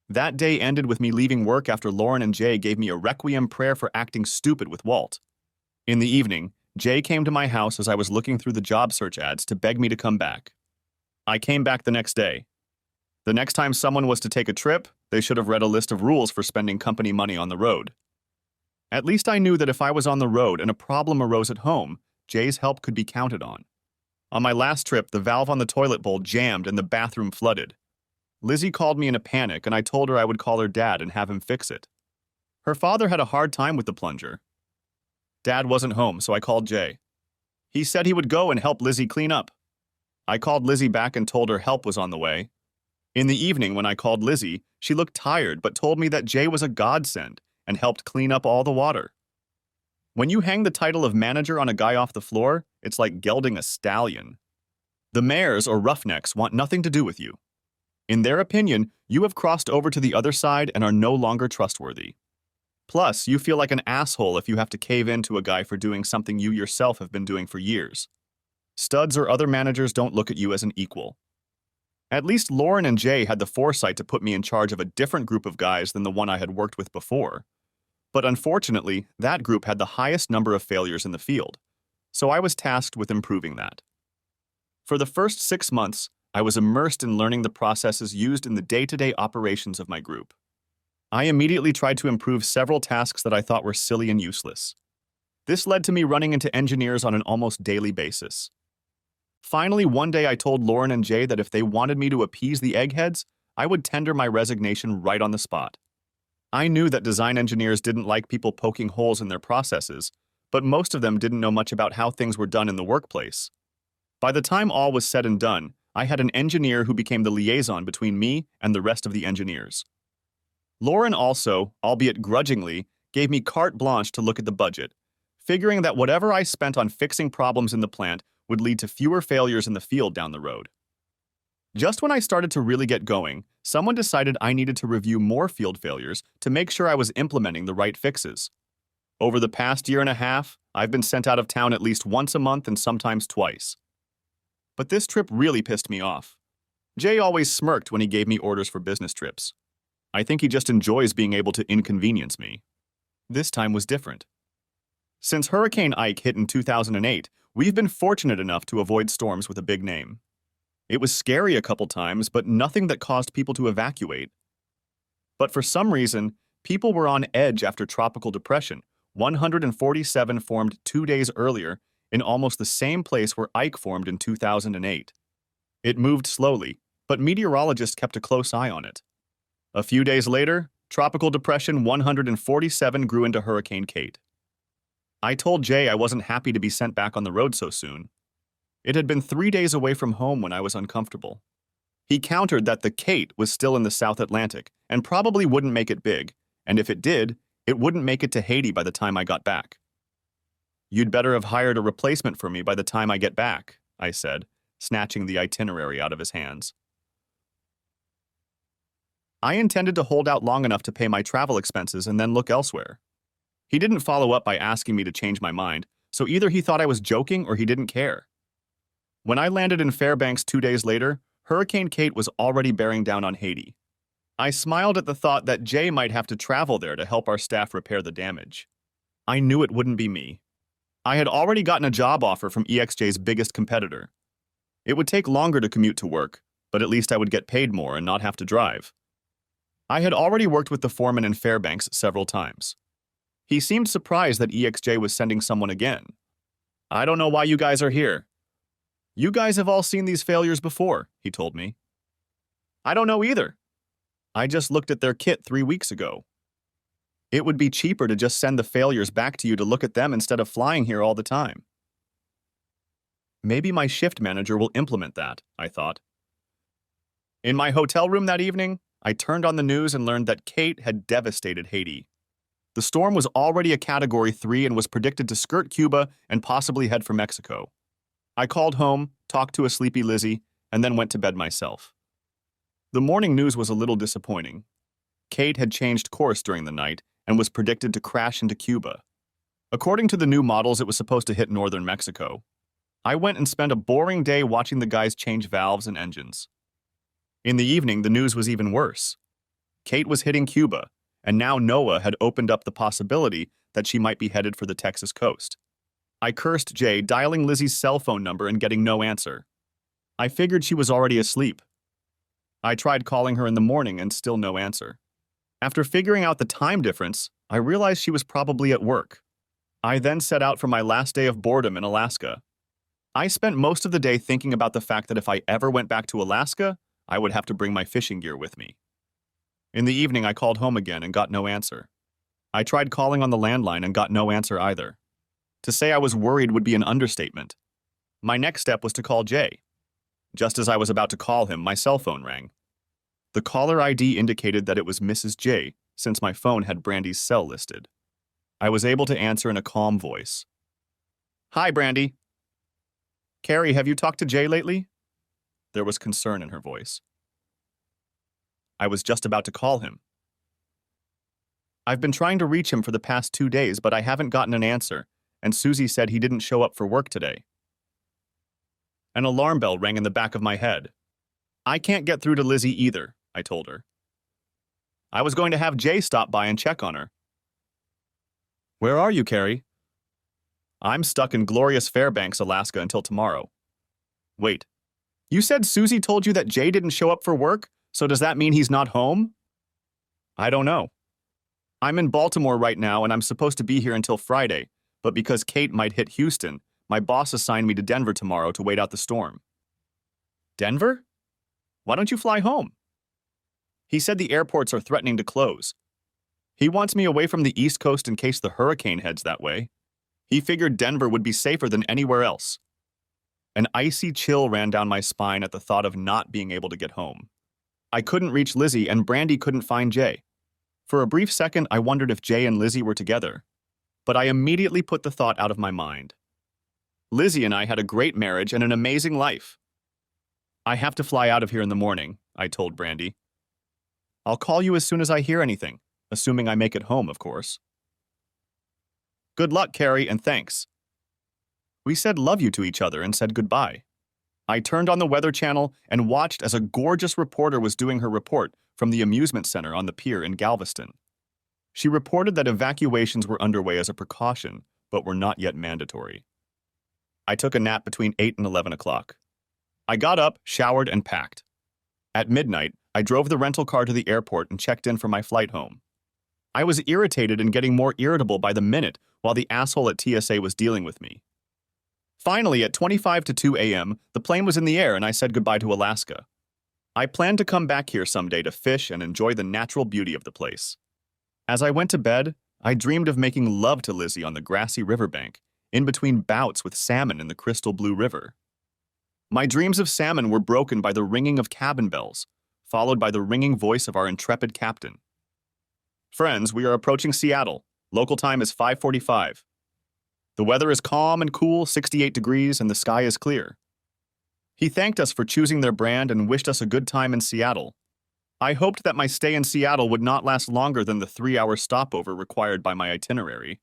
That day ended with me leaving work after Lauren and Jay gave me a requiem prayer for acting stupid with Walt. In the evening, Jay came to my house as I was looking through the job search ads to beg me to come back. I came back the next day. The next time someone was to take a trip, they should have read a list of rules for spending company money on the road. At least I knew that if I was on the road and a problem arose at home, Jay's help could be counted on. On my last trip, the valve on the toilet bowl jammed and the bathroom flooded. Lizzie called me in a panic, and I told her I would call her dad and have him fix it. Her father had a hard time with the plunger. Dad wasn't home, so I called Jay. He said he would go and help Lizzie clean up. I called Lizzie back and told her help was on the way. In the evening, when I called Lizzie, she looked tired but told me that Jay was a godsend and helped clean up all the water. When you hang the title of manager on a guy off the floor, it's like gelding a stallion. The mares or roughnecks want nothing to do with you. In their opinion, you have crossed over to the other side and are no longer trustworthy. Plus, you feel like an asshole if you have to cave in to a guy for doing something you yourself have been doing for years. Studs or other managers don't look at you as an equal. At least Lauren and Jay had the foresight to put me in charge of a different group of guys than the one I had worked with before. But unfortunately, that group had the highest number of failures in the field, so I was tasked with improving that. For the first 6 months, I was immersed in learning the processes used in the day-to-day operations of my group. I immediately tried to improve several tasks that I thought were silly and useless. This led to me running into engineers on an almost daily basis. Finally, one day I told Lauren and Jay that if they wanted me to appease the eggheads, I would tender my resignation right on the spot. I knew that design engineers didn't like people poking holes in their processes, but most of them didn't know much about how things were done in the workplace. By the time all was said and done, I had an engineer who became the liaison between me and the rest of the engineers. Lauren also, albeit grudgingly, gave me carte blanche to look at the budget, figuring that whatever I spent on fixing problems in the plant would lead to fewer failures in the field down the road. Just when I started to really get going, someone decided I needed to review more field failures to make sure I was implementing the right fixes. Over the past year and a half, I've been sent out of town at least once a month and sometimes twice. But this trip really pissed me off. Jay always smirked when he gave me orders for business trips. I think he just enjoys being able to inconvenience me. This time was different. Since Hurricane Ike hit in 2008, we've been fortunate enough to avoid storms with a big name. It was scary a couple times, but nothing that caused people to evacuate. But for some reason, people were on edge after Tropical Depression 147 formed 2 days earlier in almost the same place where Ike formed in 2008. It moved slowly, but meteorologists kept a close eye on it. A few days later, Tropical Depression 147 grew into Hurricane Kate. I told Jay I wasn't happy to be sent back on the road so soon. It had been 3 days away from home when I was uncomfortable. He countered that the Kate was still in the South Atlantic and probably wouldn't make it big, and if it did, it wouldn't make it to Haiti by the time I got back. You'd better have hired a replacement for me by the time I get back, I said, snatching the itinerary out of his hands. I intended to hold out long enough to pay my travel expenses and then look elsewhere. He didn't follow up by asking me to change my mind, so either he thought I was joking or he didn't care. When I landed in Fairbanks 2 days later, Hurricane Kate was already bearing down on Haiti. I smiled at the thought that Jay might have to travel there to help our staff repair the damage. I knew it wouldn't be me. I had already gotten a job offer from EXJ's biggest competitor. It would take longer to commute to work, but at least I would get paid more and not have to drive. I had already worked with the foreman in Fairbanks several times. He seemed surprised that EXJ was sending someone again. I don't know why you guys are here. You guys have all seen these failures before, he told me. I don't know either. I just looked at their kit 3 weeks ago. It would be cheaper to just send the failures back to you to look at them instead of flying here all the time. Maybe my shift manager will implement that, I thought. In my hotel room that evening, I turned on the news and learned that Kate had devastated Haiti. The storm was already a Category 3 and was predicted to skirt Cuba and possibly head for Mexico. I called home, talked to a sleepy Lizzie, and then went to bed myself. The morning news was a little disappointing. Kate had changed course during the night and was predicted to crash into Cuba. According to the new models, it was supposed to hit northern Mexico. I went and spent a boring day watching the guys change valves and engines. In the evening, the news was even worse. Kate was hitting Cuba, and now Noah had opened up the possibility that she might be headed for the Texas coast. I cursed Jay, dialing Lizzie's cell phone number and getting no answer. I figured she was already asleep. I tried calling her in the morning and still no answer. After figuring out the time difference, I realized she was probably at work. I then set out for my last day of boredom in Alaska. I spent most of the day thinking about the fact that if I ever went back to Alaska, I would have to bring my fishing gear with me. In the evening, I called home again and got no answer. I tried calling on the landline and got no answer either. To say I was worried would be an understatement. My next step was to call Jay. Just as I was about to call him, my cell phone rang. The caller ID indicated that it was Mrs. J, since my phone had Brandy's cell listed. I was able to answer in a calm voice. "Hi, Brandy." "Carrie, have you talked to Jay lately?" There was concern in her voice. I was just about to call him. "I've been trying to reach him for the past 2 days, but I haven't gotten an answer, and Susie said he didn't show up for work today." An alarm bell rang in the back of my head. "I can't get through to Lizzie either," I told her. "I was going to have Jay stop by and check on her." "Where are you, Carrie?" "I'm stuck in glorious Fairbanks, Alaska until tomorrow." "Wait, you said Susie told you that Jay didn't show up for work, so does that mean he's not home?" "I don't know. I'm in Baltimore right now and I'm supposed to be here until Friday, but because Kate might hit Houston, my boss assigned me to Denver tomorrow to wait out the storm." "Denver? Why don't you fly home?" "He said the airports are threatening to close. He wants me away from the East Coast in case the hurricane heads that way. He figured Denver would be safer than anywhere else." An icy chill ran down my spine at the thought of not being able to get home. I couldn't reach Lizzie and Brandy couldn't find Jay. For a brief second, I wondered if Jay and Lizzie were together, but I immediately put the thought out of my mind. Lizzie and I had a great marriage and an amazing life. "I have to fly out of here in the morning," I told Brandy. "I'll call you as soon as I hear anything, assuming I make it home, of course." "Good luck, Carrie, and thanks." We said love you to each other and said goodbye. I turned on the Weather Channel and watched as a gorgeous reporter was doing her report from the amusement center on the pier in Galveston. She reported that evacuations were underway as a precaution, but were not yet mandatory. I took a nap between 8 and 11 o'clock. I got up, showered, and packed. At midnight, I drove the rental car to the airport and checked in for my flight home. I was irritated and getting more irritable by the minute while the asshole at TSA was dealing with me. Finally, at 25 to 2 a.m., the plane was in the air and I said goodbye to Alaska. I planned to come back here someday to fish and enjoy the natural beauty of the place. As I went to bed, I dreamed of making love to Lizzie on the grassy riverbank, in between bouts with salmon in the crystal blue river. My dreams of salmon were broken by the ringing of cabin bells, followed by the ringing voice of our intrepid captain. "Friends, we are approaching Seattle. Local time is 5:45. The weather is calm and cool, 68 degrees, and the sky is clear." He thanked us for choosing their brand and wished us a good time in Seattle. I hoped that my stay in Seattle would not last longer than the 3-hour stopover required by my itinerary.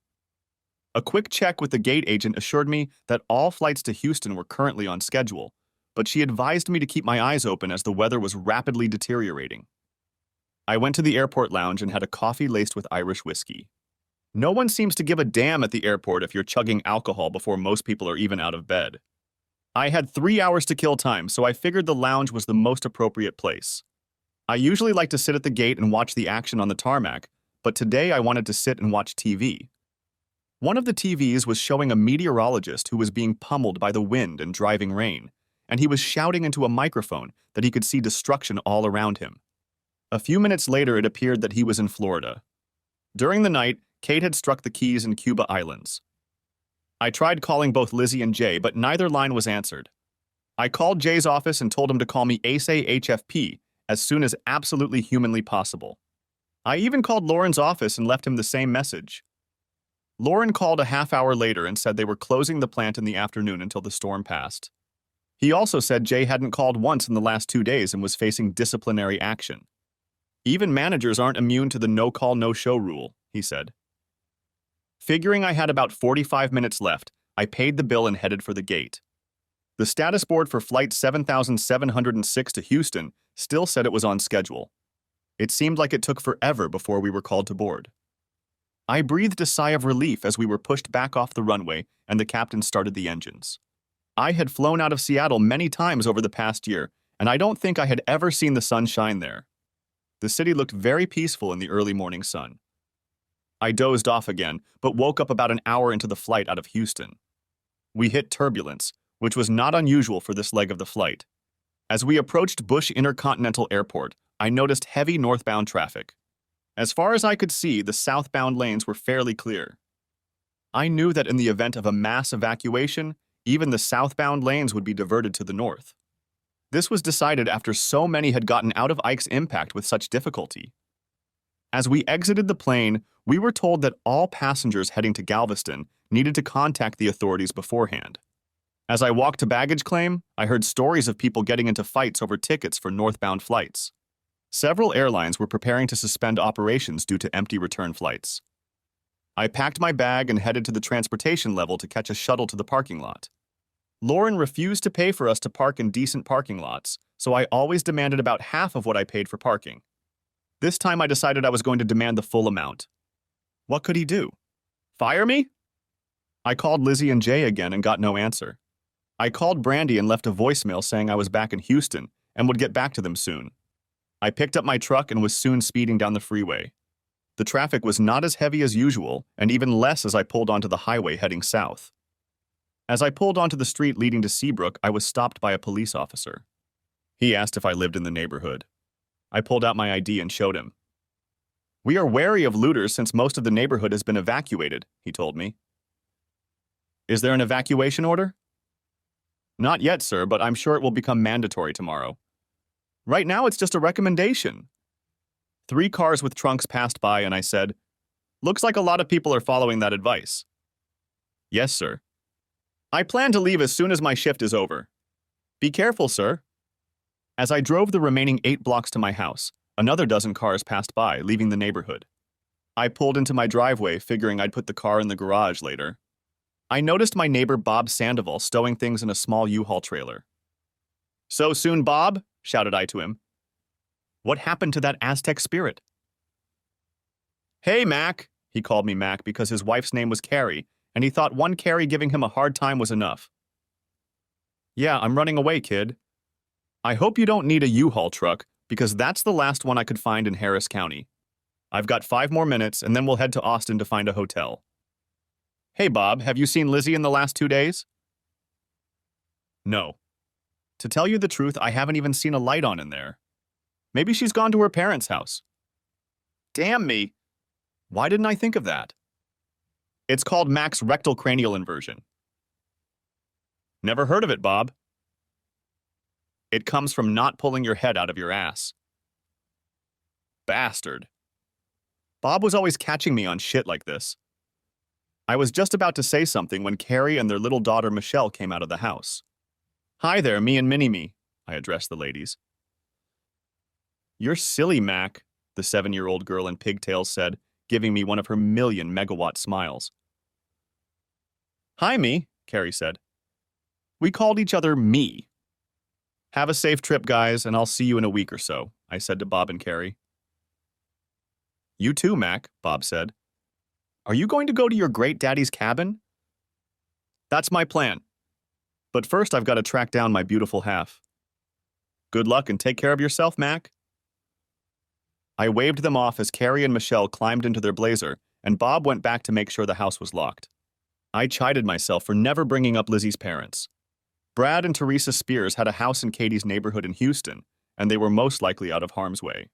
A quick check with the gate agent assured me that all flights to Houston were currently on schedule, but she advised me to keep my eyes open as the weather was rapidly deteriorating. I went to the airport lounge and had a coffee laced with Irish whiskey. No one seems to give a damn at the airport if you're chugging alcohol before most people are even out of bed. I had 3 hours to kill time, so I figured the lounge was the most appropriate place. I usually like to sit at the gate and watch the action on the tarmac, but today I wanted to sit and watch TV. One of the TVs was showing a meteorologist who was being pummeled by the wind and driving rain, and he was shouting into a microphone that he could see destruction all around him. A few minutes later, it appeared that he was in Florida. During the night, Kate had struck the Keys and Cuba Islands. I tried calling both Lizzie and Jay, but neither line was answered. I called Jay's office and told him to call me ASAP as soon as absolutely humanly possible. I even called Lauren's office and left him the same message. Lauren called a half hour later and said they were closing the plant in the afternoon until the storm passed. He also said Jay hadn't called once in the last 2 days and was facing disciplinary action. Even managers aren't immune to the no-call, no-show rule, he said. Figuring I had about 45 minutes left, I paid the bill and headed for the gate. The status board for Flight 7706 to Houston still said it was on schedule. It seemed like it took forever before we were called to board. I breathed a sigh of relief as we were pushed back off the runway and the captain started the engines. I had flown out of Seattle many times over the past year, and I don't think I had ever seen the sun shine there. The city looked very peaceful in the early morning sun. I dozed off again, but woke up about an hour into the flight out of Houston. We hit turbulence, which was not unusual for this leg of the flight. As we approached Bush Intercontinental Airport, I noticed heavy northbound traffic. As far as I could see, the southbound lanes were fairly clear. I knew that in the event of a mass evacuation, even the southbound lanes would be diverted to the north. This was decided after so many had gotten out of Ike's impact with such difficulty. As we exited the plane, we were told that all passengers heading to Galveston needed to contact the authorities beforehand. As I walked to baggage claim, I heard stories of people getting into fights over tickets for northbound flights. Several airlines were preparing to suspend operations due to empty return flights. I packed my bag and headed to the transportation level to catch a shuttle to the parking lot. Lauren refused to pay for us to park in decent parking lots, so I always demanded about half of what I paid for parking. This time I decided I was going to demand the full amount. What could he do? Fire me? I called Lizzie and Jay again and got no answer. I called Brandy and left a voicemail saying I was back in Houston and would get back to them soon. I picked up my truck and was soon speeding down the freeway. The traffic was not as heavy as usual, and even less as I pulled onto the highway heading south. As I pulled onto the street leading to Seabrook, I was stopped by a police officer. He asked if I lived in the neighborhood. I pulled out my ID and showed him. "We are wary of looters since most of the neighborhood has been evacuated," he told me. "Is there an evacuation order?" "Not yet, sir, but I'm sure it will become mandatory tomorrow. Right now, it's just a recommendation." 3 cars with trunks passed by and I said, "Looks like a lot of people are following that advice." "Yes, sir." "I plan to leave as soon as my shift is over." "Be careful, sir." As I drove the remaining 8 blocks to my house, another dozen cars passed by, leaving the neighborhood. I pulled into my driveway, figuring I'd put the car in the garage later. I noticed my neighbor Bob Sandoval stowing things in a small U-Haul trailer. "So soon, Bob?" shouted I to him. "What happened to that Aztec spirit?" "Hey, Mac." He called me Mac because his wife's name was Carrie, and he thought one Carrie giving him a hard time was enough. "Yeah, I'm running away, kid. I hope you don't need a U-Haul truck, because that's the last one I could find in Harris County. I've got 5 more minutes, and then we'll head to Austin to find a hotel." "Hey, Bob, have you seen Lizzie in the last 2 days?" "No. To tell you the truth, I haven't even seen a light on in there. Maybe she's gone to her parents' house." "Damn me. Why didn't I think of that?" "It's called Mac's rectal cranial inversion." "Never heard of it, Bob." "It comes from not pulling your head out of your ass." Bastard. Bob was always catching me on shit like this. I was just about to say something when Carrie and their little daughter Michelle came out of the house. "Hi there, me and Mini-Me," I addressed the ladies. "You're silly, Mac," the 7-year-old girl in pigtails said, giving me one of her million megawatt smiles. "Hi, me," Carrie said. We called each other Me. "Have a safe trip, guys, and I'll see you in a week or so," I said to Bob and Carrie. "You too, Mac," Bob said. "Are you going to go to your great daddy's cabin?" "That's my plan. But first I've got to track down my beautiful half." "Good luck and take care of yourself, Mac." I waved them off as Carrie and Michelle climbed into their Blazer, and Bob went back to make sure the house was locked. I chided myself for never bringing up Lizzie's parents. Brad and Teresa Spears had a house in Katie's neighborhood in Houston, and they were most likely out of harm's way.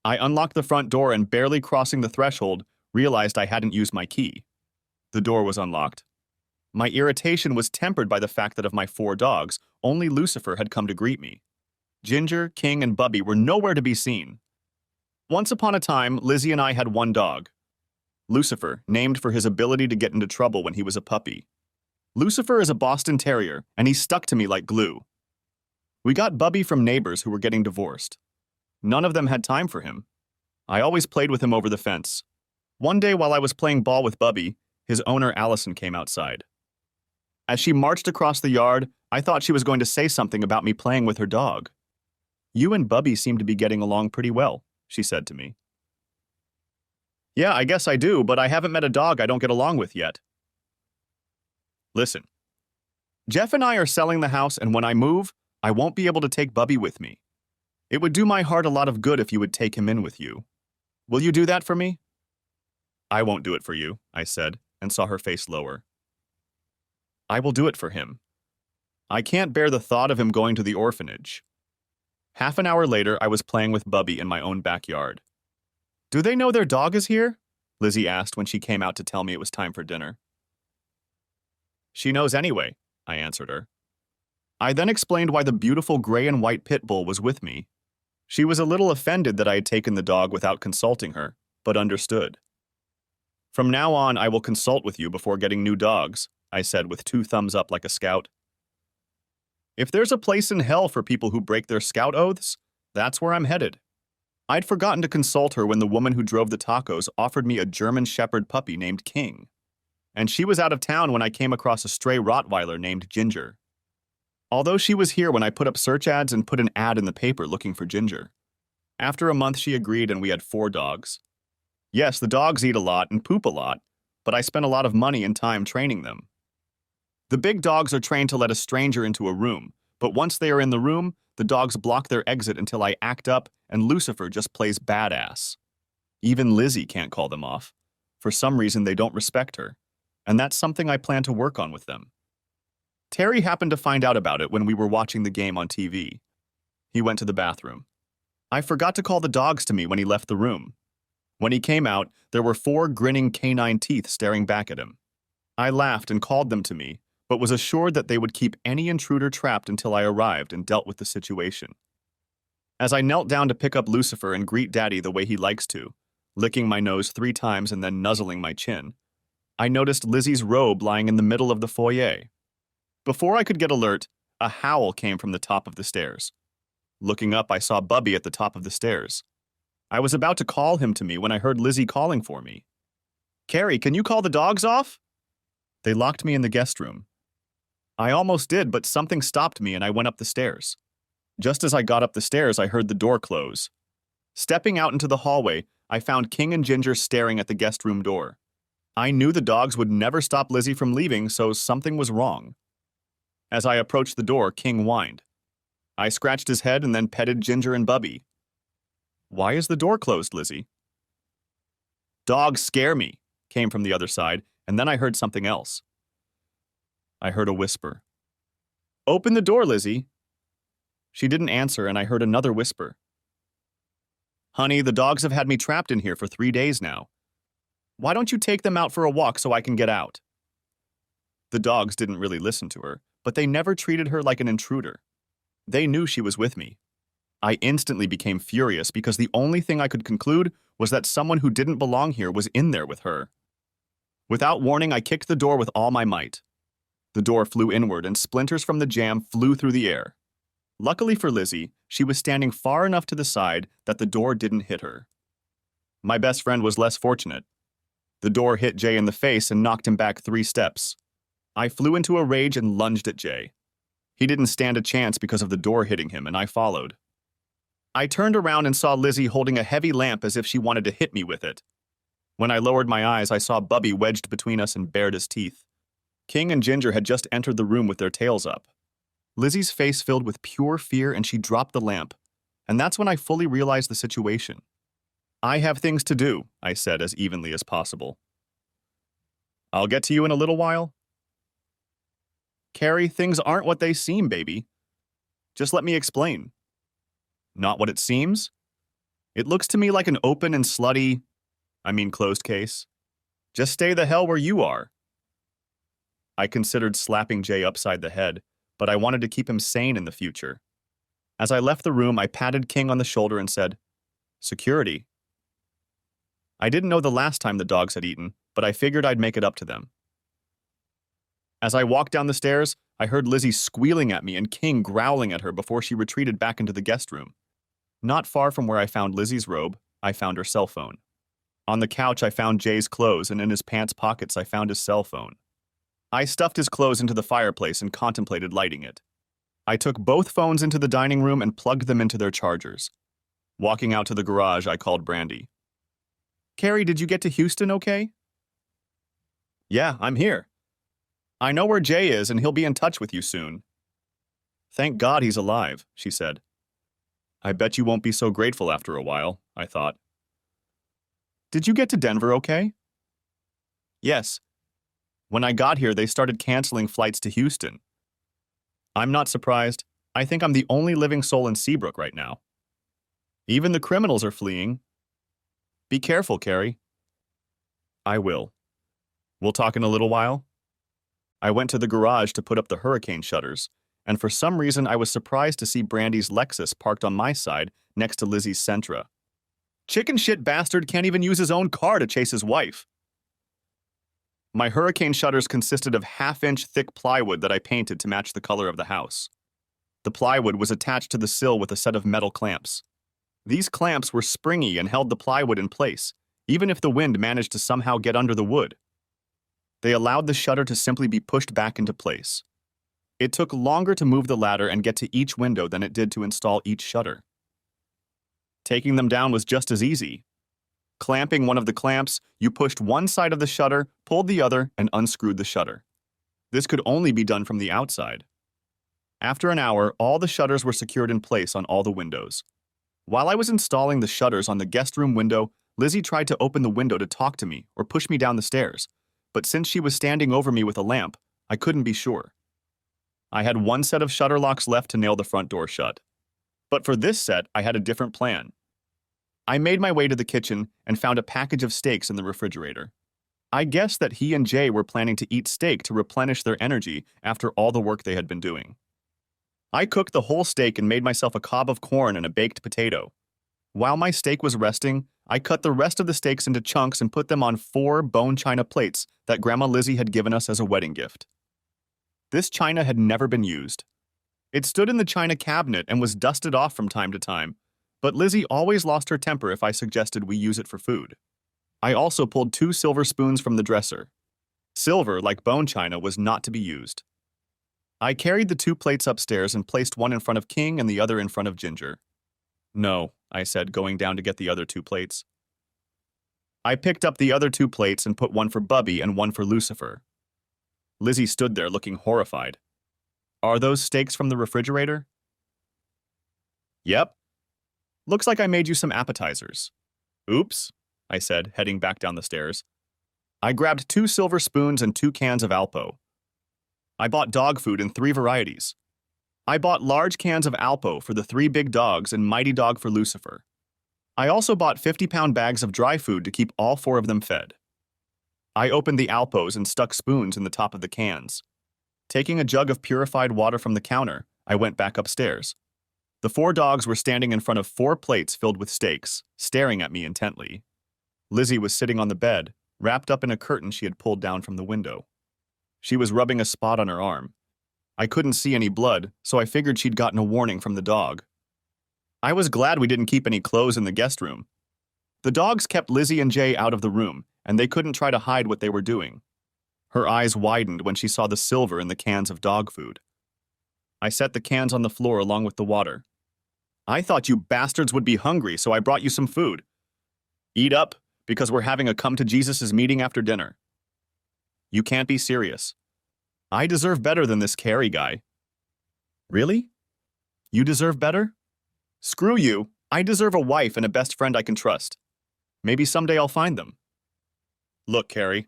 I unlocked the front door and, barely crossing the threshold, realized I hadn't used my key. The door was unlocked. My irritation was tempered by the fact that of my 4 dogs, only Lucifer had come to greet me. Ginger, King, and Bubby were nowhere to be seen. Once upon a time, Lizzie and I had 1 dog. Lucifer, named for his ability to get into trouble when he was a puppy. Lucifer is a Boston Terrier, and he stuck to me like glue. We got Bubby from neighbors who were getting divorced. None of them had time for him. I always played with him over the fence. One day while I was playing ball with Bubby, his owner Allison came outside. As she marched across the yard, I thought she was going to say something about me playing with her dog. "You and Bubby seem to be getting along pretty well," she said to me. "Yeah, I guess I do, but I haven't met a dog I don't get along with yet." "Listen, Jeff and I are selling the house, and when I move, I won't be able to take Bubby with me. It would do my heart a lot of good if you would take him in with you. Will you do that for me?" "I won't do it for you," I said, and saw her face lower. "I will do it for him. I can't bear the thought of him going to the orphanage." Half an hour later, I was playing with Bubby in my own backyard. "Do they know their dog is here?" Lizzie asked when she came out to tell me it was time for dinner. "She knows anyway," I answered her. I then explained why the beautiful gray and white pit bull was with me. She was a little offended that I had taken the dog without consulting her, but understood. "From now on, I will consult with you before getting new dogs," I said with 2 thumbs up like a scout. If there's a place in hell for people who break their scout oaths, that's where I'm headed. I'd forgotten to consult her when the woman who drove the tacos offered me a German Shepherd puppy named King. And she was out of town when I came across a stray Rottweiler named Ginger. Although she was here when I put up search ads and put an ad in the paper looking for Ginger. After a month, she agreed and we had 4 dogs. Yes, the dogs eat a lot and poop a lot, but I spent a lot of money and time training them. The big dogs are trained to let a stranger into a room, but once they are in the room, the dogs block their exit until I act up and Lucifer just plays badass. Even Lizzie can't call them off. For some reason, they don't respect her, and that's something I plan to work on with them. Terry happened to find out about it when we were watching the game on TV. He went to the bathroom. I forgot to call the dogs to me when he left the room. When he came out, there were 4 grinning canine teeth staring back at him. I laughed and called them to me, but was assured that they would keep any intruder trapped until I arrived and dealt with the situation. As I knelt down to pick up Lucifer and greet Daddy the way he likes to, licking my nose 3 times and then nuzzling my chin, I noticed Lizzie's robe lying in the middle of the foyer. Before I could get alert, a howl came from the top of the stairs. Looking up, I saw Bubby at the top of the stairs. I was about to call him to me when I heard Lizzie calling for me. "Carrie, can you call the dogs off?" They locked me in the guest room. I almost did, but something stopped me and I went up the stairs. Just as I got up the stairs, I heard the door close. Stepping out into the hallway, I found King and Ginger staring at the guest room door. I knew the dogs would never stop Lizzie from leaving, so something was wrong. As I approached the door, King whined. I scratched his head and then petted Ginger and Bubby. "Why is the door closed, Lizzie?" "Dogs scare me," came from the other side, and then I heard something else. I heard a whisper. "Open the door, Lizzie." She didn't answer, and I heard another whisper. "Honey, the dogs have had me trapped in here for 3 days now. Why don't you take them out for a walk so I can get out?" The dogs didn't really listen to her, but they never treated her like an intruder. They knew she was with me. I instantly became furious because the only thing I could conclude was that someone who didn't belong here was in there with her. Without warning, I kicked the door with all my might. The door flew inward and splinters from the jamb flew through the air. Luckily for Lizzie, she was standing far enough to the side that the door didn't hit her. My best friend was less fortunate. The door hit Jay in the face and knocked him back 3 steps. I flew into a rage and lunged at Jay. He didn't stand a chance because of the door hitting him, and I followed. I turned around and saw Lizzie holding a heavy lamp as if she wanted to hit me with it. When I lowered my eyes, I saw Bubby wedged between us and bared his teeth. King and Ginger had just entered the room with their tails up. Lizzie's face filled with pure fear and she dropped the lamp, and that's when I fully realized the situation. "I have things to do," I said as evenly as possible. "I'll get to you in a little while." "Carrie, things aren't what they seem, baby. Just let me explain." "Not what it seems? It looks to me like an open and closed case. Just stay the hell where you are." I considered slapping Jay upside the head, but I wanted to keep him sane in the future. As I left the room, I patted King on the shoulder and said, "Security." I didn't know the last time the dogs had eaten, but I figured I'd make it up to them. As I walked down the stairs, I heard Lizzie squealing at me and King growling at her before she retreated back into the guest room. Not far from where I found Lizzie's robe, I found her cell phone. On the couch, I found Jay's clothes, and in his pants pockets, I found his cell phone. I stuffed his clothes into the fireplace and contemplated lighting it. I took both phones into the dining room and plugged them into their chargers. Walking out to the garage, I called Brandy. Carrie, did you get to Houston okay? Yeah, I'm here. I know where Jay is and he'll be in touch with you soon. Thank God he's alive, she said. I bet you won't be so grateful after a while, I thought. Did you get to Denver okay? Yes. When I got here, they started canceling flights to Houston. I'm not surprised. I think I'm the only living soul in Seabrook right now. Even the criminals are fleeing. Be careful, Carrie. I will. We'll talk in a little while. I went to the garage to put up the hurricane shutters, and for some reason I was surprised to see Brandy's Lexus parked on my side next to Lizzie's Sentra. Chicken shit bastard can't even use his own car to chase his wife. My hurricane shutters consisted of half-inch thick plywood that I painted to match the color of the house. The plywood was attached to the sill with a set of metal clamps. These clamps were springy and held the plywood in place, even if the wind managed to somehow get under the wood. They allowed the shutter to simply be pushed back into place. It took longer to move the ladder and get to each window than it did to install each shutter. Taking them down was just as easy. Clamping one of the clamps, you pushed one side of the shutter, pulled the other, and unscrewed the shutter. This could only be done from the outside. After an hour, all the shutters were secured in place on all the windows. While I was installing the shutters on the guest room window, Lizzie tried to open the window to talk to me or push me down the stairs, but since she was standing over me with a lamp, I couldn't be sure. I had one set of shutter locks left to nail the front door shut. But for this set, I had a different plan. I made my way to the kitchen and found a package of steaks in the refrigerator. I guessed that he and Jay were planning to eat steak to replenish their energy after all the work they had been doing. I cooked the whole steak and made myself a cob of corn and a baked potato. While my steak was resting, I cut the rest of the steaks into chunks and put them on 4 bone china plates that Grandma Lizzie had given us as a wedding gift. This china had never been used. It stood in the china cabinet and was dusted off from time to time, but Lizzie always lost her temper if I suggested we use it for food. I also pulled 2 silver spoons from the dresser. Silver, like bone china, was not to be used. I carried the 2 plates upstairs and placed one in front of King and the other in front of Ginger. No, I said, going down to get the other 2 plates. I picked up the other 2 plates and put one for Bubby and one for Lucifer. Lizzie stood there looking horrified. Are those steaks from the refrigerator? Yep. Looks like I made you some appetizers. Oops, I said, heading back down the stairs. I grabbed 2 silver spoons and 2 cans of Alpo. I bought dog food in 3 varieties. I bought large cans of Alpo for the 3 big dogs and Mighty Dog for Lucifer. I also bought 50-pound bags of dry food to keep all 4 of them fed. I opened the Alpos and stuck spoons in the top of the cans. Taking a jug of purified water from the counter, I went back upstairs. The 4 dogs were standing in front of 4 plates filled with steaks, staring at me intently. Lizzie was sitting on the bed, wrapped up in a curtain she had pulled down from the window. She was rubbing a spot on her arm. I couldn't see any blood, so I figured she'd gotten a warning from the dog. I was glad we didn't keep any clothes in the guest room. The dogs kept Lizzie and Jay out of the room, and they couldn't try to hide what they were doing. Her eyes widened when she saw the silver in the cans of dog food. I set the cans on the floor along with the water. I thought you bastards would be hungry, so I brought you some food. Eat up, because we're having a come-to-Jesus' meeting after dinner. You can't be serious. I deserve better than this Carrie guy. Really? You deserve better? Screw you. I deserve a wife and a best friend I can trust. Maybe someday I'll find them. Look, Carrie.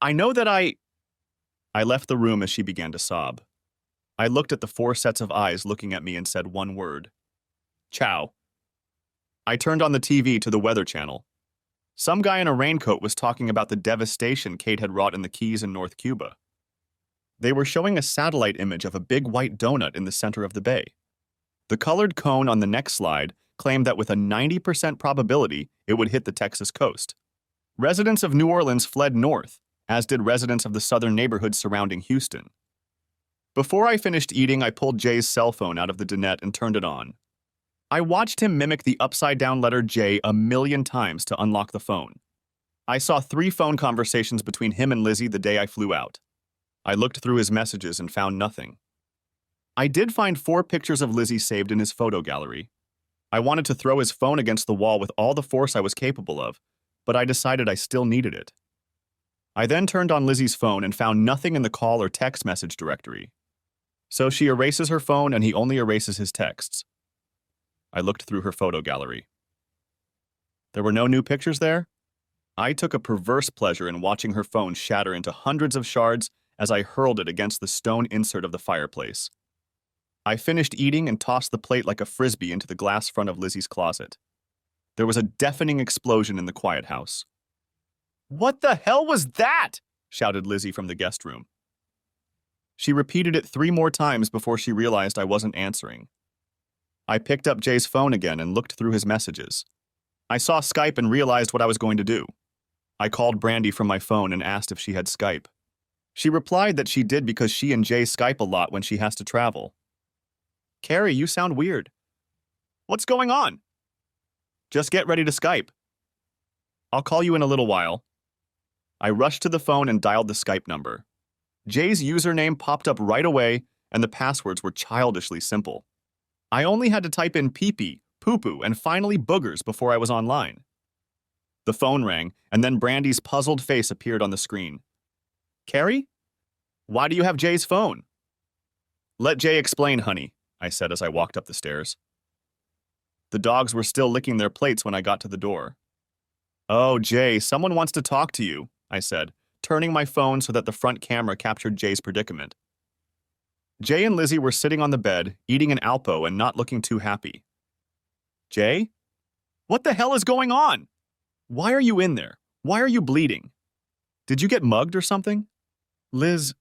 I know that I left the room as she began to sob. I looked at the 4 sets of eyes looking at me and said one word. Ciao. I turned on the TV to the Weather Channel. Some guy in a raincoat was talking about the devastation Kate had wrought in the Keys in North Cuba. They were showing a satellite image of a big white donut in the center of the bay. The colored cone on the next slide claimed that with a 90% probability it would hit the Texas coast. Residents of New Orleans fled north, as did residents of the southern neighborhoods surrounding Houston. Before I finished eating, I pulled Jay's cell phone out of the dinette and turned it on. I watched him mimic the upside-down letter J 1,000,000 times to unlock the phone. I saw 3 phone conversations between him and Lizzie the day I flew out. I looked through his messages and found nothing. I did find 4 pictures of Lizzie saved in his photo gallery. I wanted to throw his phone against the wall with all the force I was capable of, but I decided I still needed it. I then turned on Lizzie's phone and found nothing in the call or text message directory. So she erases her phone and he only erases his texts. I looked through her photo gallery. There were no new pictures there? I took a perverse pleasure in watching her phone shatter into hundreds of shards as I hurled it against the stone insert of the fireplace. I finished eating and tossed the plate like a frisbee into the glass front of Lizzie's closet. There was a deafening explosion in the quiet house. "What the hell was that?" shouted Lizzie from the guest room. She repeated it 3 more times before she realized I wasn't answering. I picked up Jay's phone again and looked through his messages. I saw Skype and realized what I was going to do. I called Brandy from my phone and asked if she had Skype. She replied that she did because she and Jay Skype a lot when she has to travel. "Carrie, you sound weird." "What's going on?" "Just get ready to Skype." "I'll call you in a little while." I rushed to the phone and dialed the Skype number. Jay's username popped up right away, and the passwords were childishly simple. I only had to type in pee-pee, poo-poo, and finally boogers before I was online. The phone rang, and then Brandy's puzzled face appeared on the screen. "Carrie? Why do you have Jay's phone?" "Let Jay explain, honey," I said as I walked up the stairs. The dogs were still licking their plates when I got to the door. "Oh, Jay, someone wants to talk to you," I said, turning my phone so that the front camera captured Jay's predicament. Jay and Lizzie were sitting on the bed, eating an Alpo and not looking too happy. "Jay? What the hell is going on? Why are you in there? Why are you bleeding? Did you get mugged or something?" "Liz..."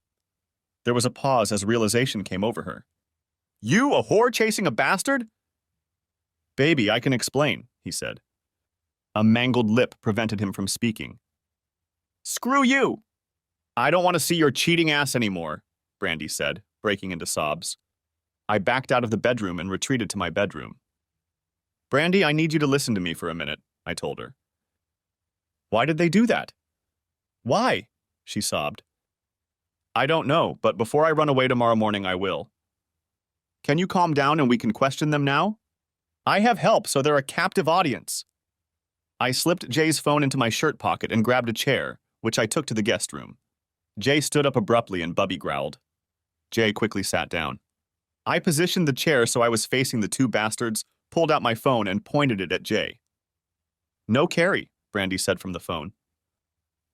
There was a pause as realization came over her. "You, a whore chasing a bastard?" "Baby, I can explain," he said. A mangled lip prevented him from speaking. "Screw you! I don't want to see your cheating ass anymore," Brandy said, breaking into sobs. I backed out of the bedroom and retreated to my bedroom. "Brandy, I need you to listen to me for a minute," I told her. "Why did they do that?" "Why?" she sobbed. "I don't know, but before I run away tomorrow morning, I will." "Can you calm down and we can question them now?" "I have help, so they're a captive audience." I slipped Jay's phone into my shirt pocket and grabbed a chair, which I took to the guest room. Jay stood up abruptly and Bubby growled. Jay quickly sat down. I positioned the chair so I was facing the 2 bastards, pulled out my phone, and pointed it at Jay. "No Carrie," Brandy said from the phone.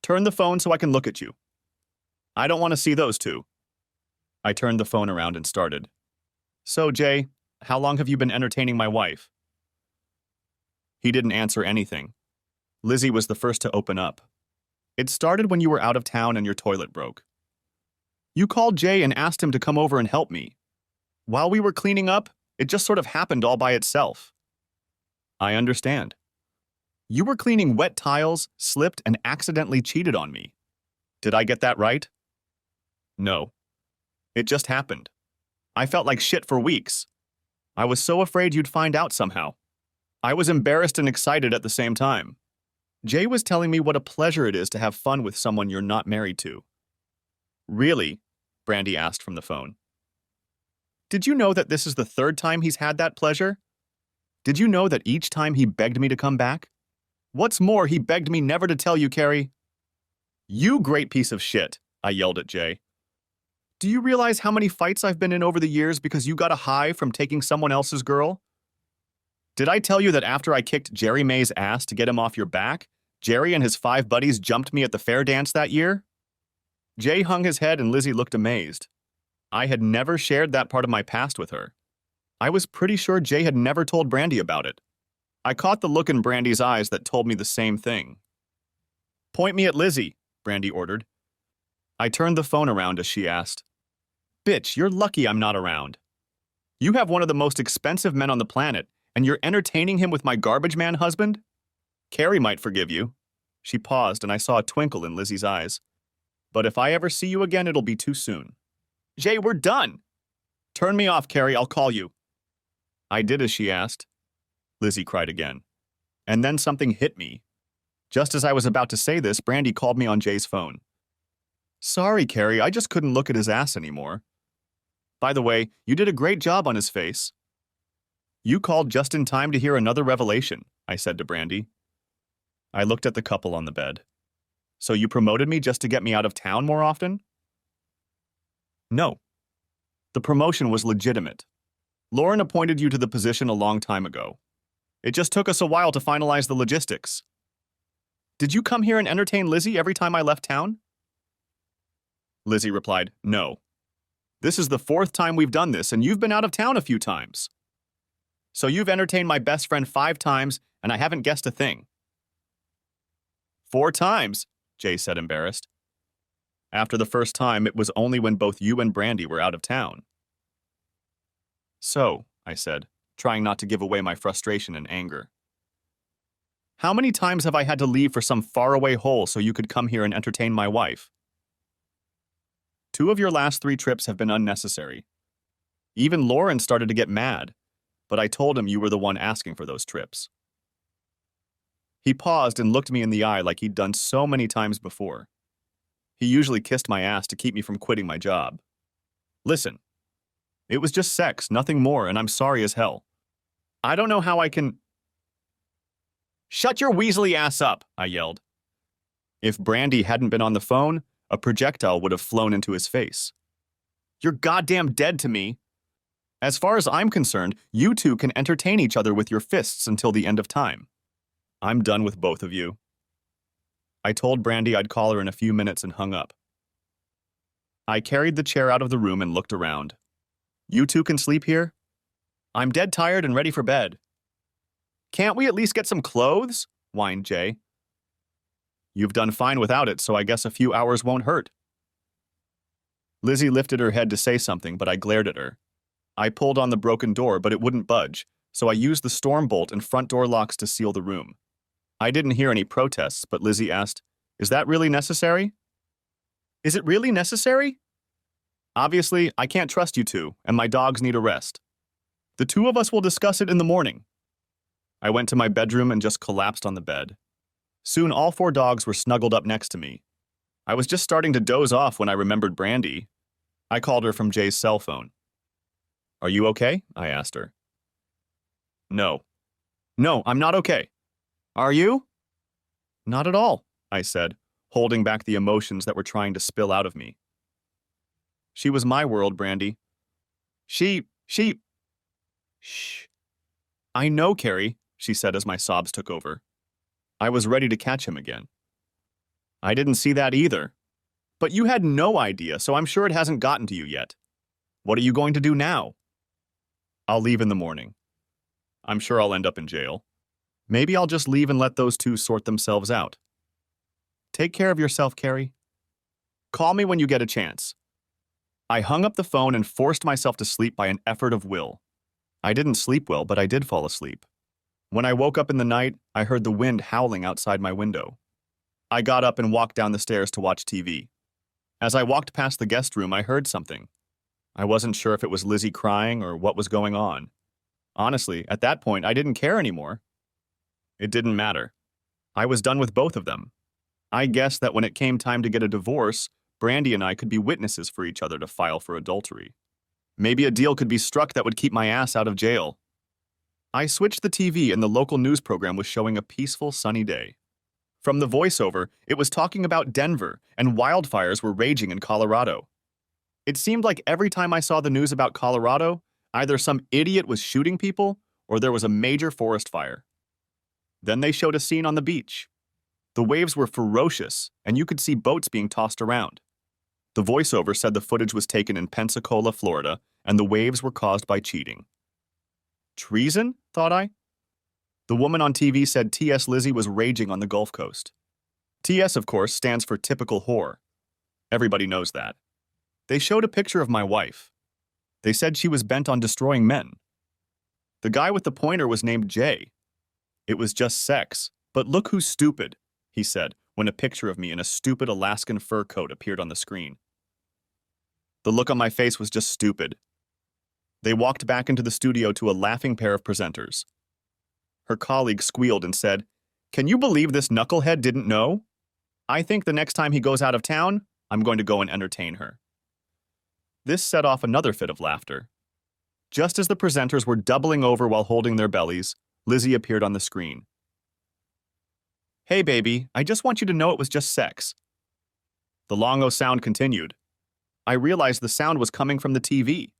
"Turn the phone so I can look at you." "I don't want to see those 2. I turned the phone around and started. "So, Jay, how long have you been entertaining my wife?" He didn't answer anything. Lizzie was the first to open up. "It started when you were out of town and your toilet broke. You called Jay and asked him to come over and help me. While we were cleaning up, it just sort of happened all by itself." "I understand." "You were cleaning wet tiles, slipped, and accidentally cheated on me. Did I get that right?" "No. It just happened. I felt like shit for weeks. I was so afraid you'd find out somehow. I was embarrassed and excited at the same time. Jay was telling me what a pleasure it is to have fun with someone you're not married to." "Really?" Brandy asked from the phone. "Did you know that this is the 3rd time he's had that pleasure? Did you know that each time he begged me to come back? What's more, he begged me never to tell you, Carrie." "You great piece of shit," I yelled at Jay. "Do you realize how many fights I've been in over the years because you got a high from taking someone else's girl? Did I tell you that after I kicked Jerry May's ass to get him off your back, Jerry and his 5 buddies jumped me at the fair dance that year?" Jay hung his head and Lizzie looked amazed. I had never shared that part of my past with her. I was pretty sure Jay had never told Brandy about it. I caught the look in Brandy's eyes that told me the same thing. "Point me at Lizzie," Brandy ordered. I turned the phone around as she asked, "Bitch, you're lucky I'm not around. You have one of the most expensive men on the planet, and you're entertaining him with my garbage man husband? Carrie might forgive you." She paused, and I saw a twinkle in Lizzie's eyes. "But if I ever see you again, it'll be too soon." "Jay, we're done." "Turn me off, Carrie, I'll call you." I did as she asked. Lizzie cried again. And then something hit me. Just as I was about to say this, Brandy called me on Jay's phone. Sorry, Carrie, I just couldn't look at his ass anymore. By the way, you did a great job on his face. You called just in time to hear another revelation, I said to Brandy. I looked at the couple on the bed. So you promoted me just to get me out of town more often? No. The promotion was legitimate. Lauren appointed you to the position a long time ago. It just took us a while to finalize the logistics. Did you come here and entertain Lizzie every time I left town? Lizzie replied, no. This is the 4th time we've done this, and you've been out of town a few times. So you've entertained my best friend 5 times, and I haven't guessed a thing. 4 times, Jay said, embarrassed. After the first time, it was only when both you and Brandy were out of town. So, I said, trying not to give away my frustration and anger. How many times have I had to leave for some faraway hole so you could come here and entertain my wife? 2 of your last 3 trips have been unnecessary. Even Lauren started to get mad, but I told him you were the one asking for those trips. He paused and looked me in the eye like he'd done so many times before. He usually kissed my ass to keep me from quitting my job. Listen, it was just sex, nothing more, and I'm sorry as hell. I don't know how I can... Shut your weaselly ass up, I yelled. If Brandy hadn't been on the phone, a projectile would have flown into his face. You're goddamn dead to me. As far as I'm concerned, you two can entertain each other with your fists until the end of time. I'm done with both of you. I told Brandy I'd call her in a few minutes and hung up. I carried the chair out of the room and looked around. You two can sleep here? I'm dead tired and ready for bed. Can't we at least get some clothes? Whined Jay. You've done fine without it, so I guess a few hours won't hurt. Lizzie lifted her head to say something, but I glared at her. I pulled on the broken door, but it wouldn't budge, so I used the storm bolt and front door locks to seal the room. I didn't hear any protests, but Lizzie asked, "Is that really necessary?" Is it really necessary? Obviously, I can't trust you two, and my dogs need a rest. The 2 of us will discuss it in the morning. I went to my bedroom and just collapsed on the bed. Soon all 4 dogs were snuggled up next to me. I was just starting to doze off when I remembered Brandy. I called her from Jay's cell phone. Are you okay? I asked her. No. No, I'm not okay. Are you? Not at all, I said, holding back the emotions that were trying to spill out of me. She was my world, Brandy. Shh. I know, Carrie, she said as my sobs took over. I was ready to catch him again. I didn't see that either. But you had no idea, so I'm sure it hasn't gotten to you yet. What are you going to do now? I'll leave in the morning. I'm sure I'll end up in jail. Maybe I'll just leave and let those 2 sort themselves out. Take care of yourself, Carrie. Call me when you get a chance. I hung up the phone and forced myself to sleep by an effort of will. I didn't sleep well, but I did fall asleep. When I woke up in the night, I heard the wind howling outside my window. I got up and walked down the stairs to watch TV. As I walked past the guest room, I heard something. I wasn't sure if it was Lizzie crying or what was going on. Honestly, at that point, I didn't care anymore. It didn't matter. I was done with both of them. I guessed that when it came time to get a divorce, Brandy and I could be witnesses for each other to file for adultery. Maybe a deal could be struck that would keep my ass out of jail. I switched the TV and the local news program was showing a peaceful, sunny day. From the voiceover, it was talking about Denver, and wildfires were raging in Colorado. It seemed like every time I saw the news about Colorado, either some idiot was shooting people or there was a major forest fire. Then they showed a scene on the beach. The waves were ferocious, and you could see boats being tossed around. The voiceover said the footage was taken in Pensacola, Florida, and the waves were caused by cheating. Treason? Thought I. The woman on TV said T.S. Lizzie was raging on the Gulf Coast. T.S., of course, stands for typical whore. Everybody knows that. They showed a picture of my wife. They said she was bent on destroying men. The guy with the pointer was named Jay. It was just sex, but look who's stupid, he said, when a picture of me in a stupid Alaskan fur coat appeared on the screen. The look on my face was just stupid. They walked back into the studio to a laughing pair of presenters. Her colleague squealed and said, "Can you believe this knucklehead didn't know? I think the next time he goes out of town, I'm going to go and entertain her." This set off another fit of laughter. Just as the presenters were doubling over while holding their bellies, Lizzie appeared on the screen. "Hey, baby, I just want you to know it was just sex." The long-o sound continued. I realized the sound was coming from the TV.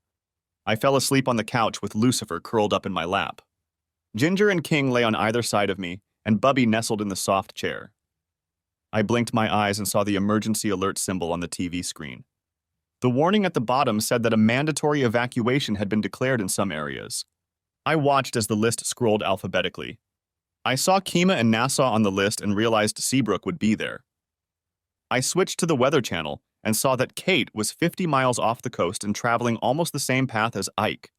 I fell asleep on the couch with Lucifer curled up in my lap. Ginger and King lay on either side of me, and Bubby nestled in the soft chair. I blinked my eyes and saw the emergency alert symbol on the TV screen. The warning at the bottom said that a mandatory evacuation had been declared in some areas. I watched as the list scrolled alphabetically. I saw Kima and Nassau on the list and realized Seabrook would be there. I switched to the Weather Channel and saw that Kate was 50 miles off the coast and traveling almost the same path as Ike.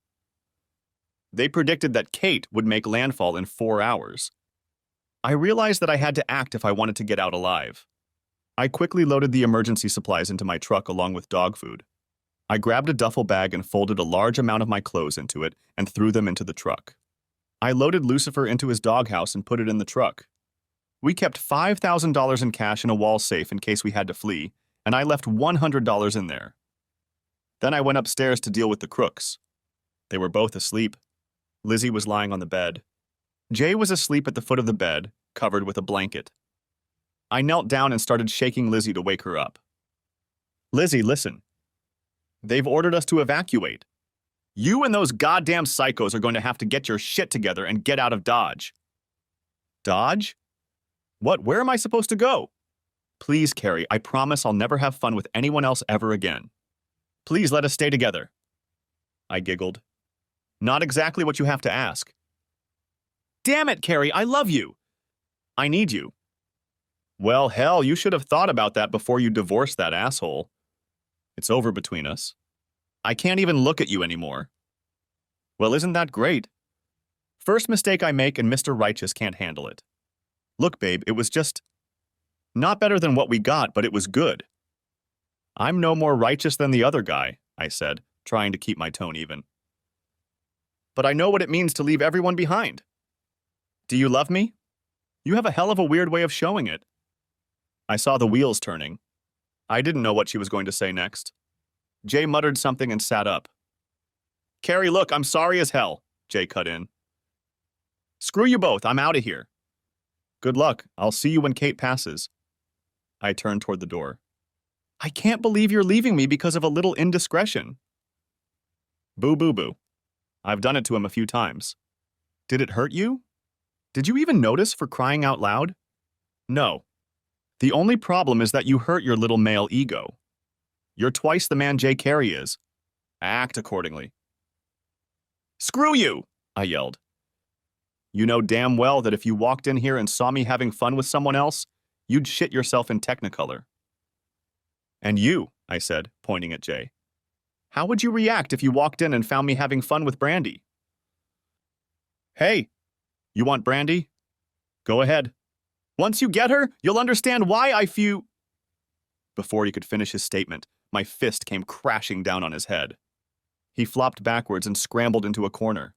They predicted that Kate would make landfall in 4 hours. I realized that I had to act if I wanted to get out alive. I quickly loaded the emergency supplies into my truck along with dog food. I grabbed a duffel bag and folded a large amount of my clothes into it and threw them into the truck. I loaded Lucifer into his doghouse and put it in the truck. We kept $5,000 in cash in a wall safe in case we had to flee, and I left $100 in there. Then I went upstairs to deal with the crooks. They were both asleep. Lizzie was lying on the bed. Jay was asleep at the foot of the bed, covered with a blanket. I knelt down and started shaking Lizzie to wake her up. "Lizzie, listen. They've ordered us to evacuate. You and those goddamn psychos are going to have to get your shit together and get out of Dodge." "Dodge? What? Where am I supposed to go?" "Please, Carrie, I promise I'll never have fun with anyone else ever again. Please let us stay together." I giggled. "Not exactly what you have to ask." "Damn it, Carrie, I love you. I need you." "Well, hell, you should have thought about that before you divorced that asshole. It's over between us. I can't even look at you anymore." "Well, isn't that great? First mistake I make and Mr. Righteous can't handle it. Look, babe, it was just not better than what we got, but it was good." "I'm no more righteous than the other guy," I said, trying to keep my tone even. "But I know what it means to leave everyone behind." "Do you love me?" "You have a hell of a weird way of showing it." I saw the wheels turning. I didn't know what she was going to say next. Jay muttered something and sat up. "Carrie, look, I'm sorry as hell," Jay cut in. "Screw you both, I'm out of here." "Good luck, I'll see you when Kate passes." I turned toward the door. "I can't believe you're leaving me because of a little indiscretion." "Boo boo boo. I've done it to him a few times." "Did it hurt you? Did you even notice, for crying out loud?" "No. The only problem is that you hurt your little male ego. You're twice the man Jay Carey is. Act accordingly." "Screw you!" I yelled. "You know damn well that if you walked in here and saw me having fun with someone else, you'd shit yourself in Technicolor." "And you," I said, pointing at Jay. "How would you react if you walked in and found me having fun with Brandy?" "Hey, you want Brandy? Go ahead. Once you get her, you'll understand why I few—" Before he could finish his statement, my fist came crashing down on his head. He flopped backwards and scrambled into a corner.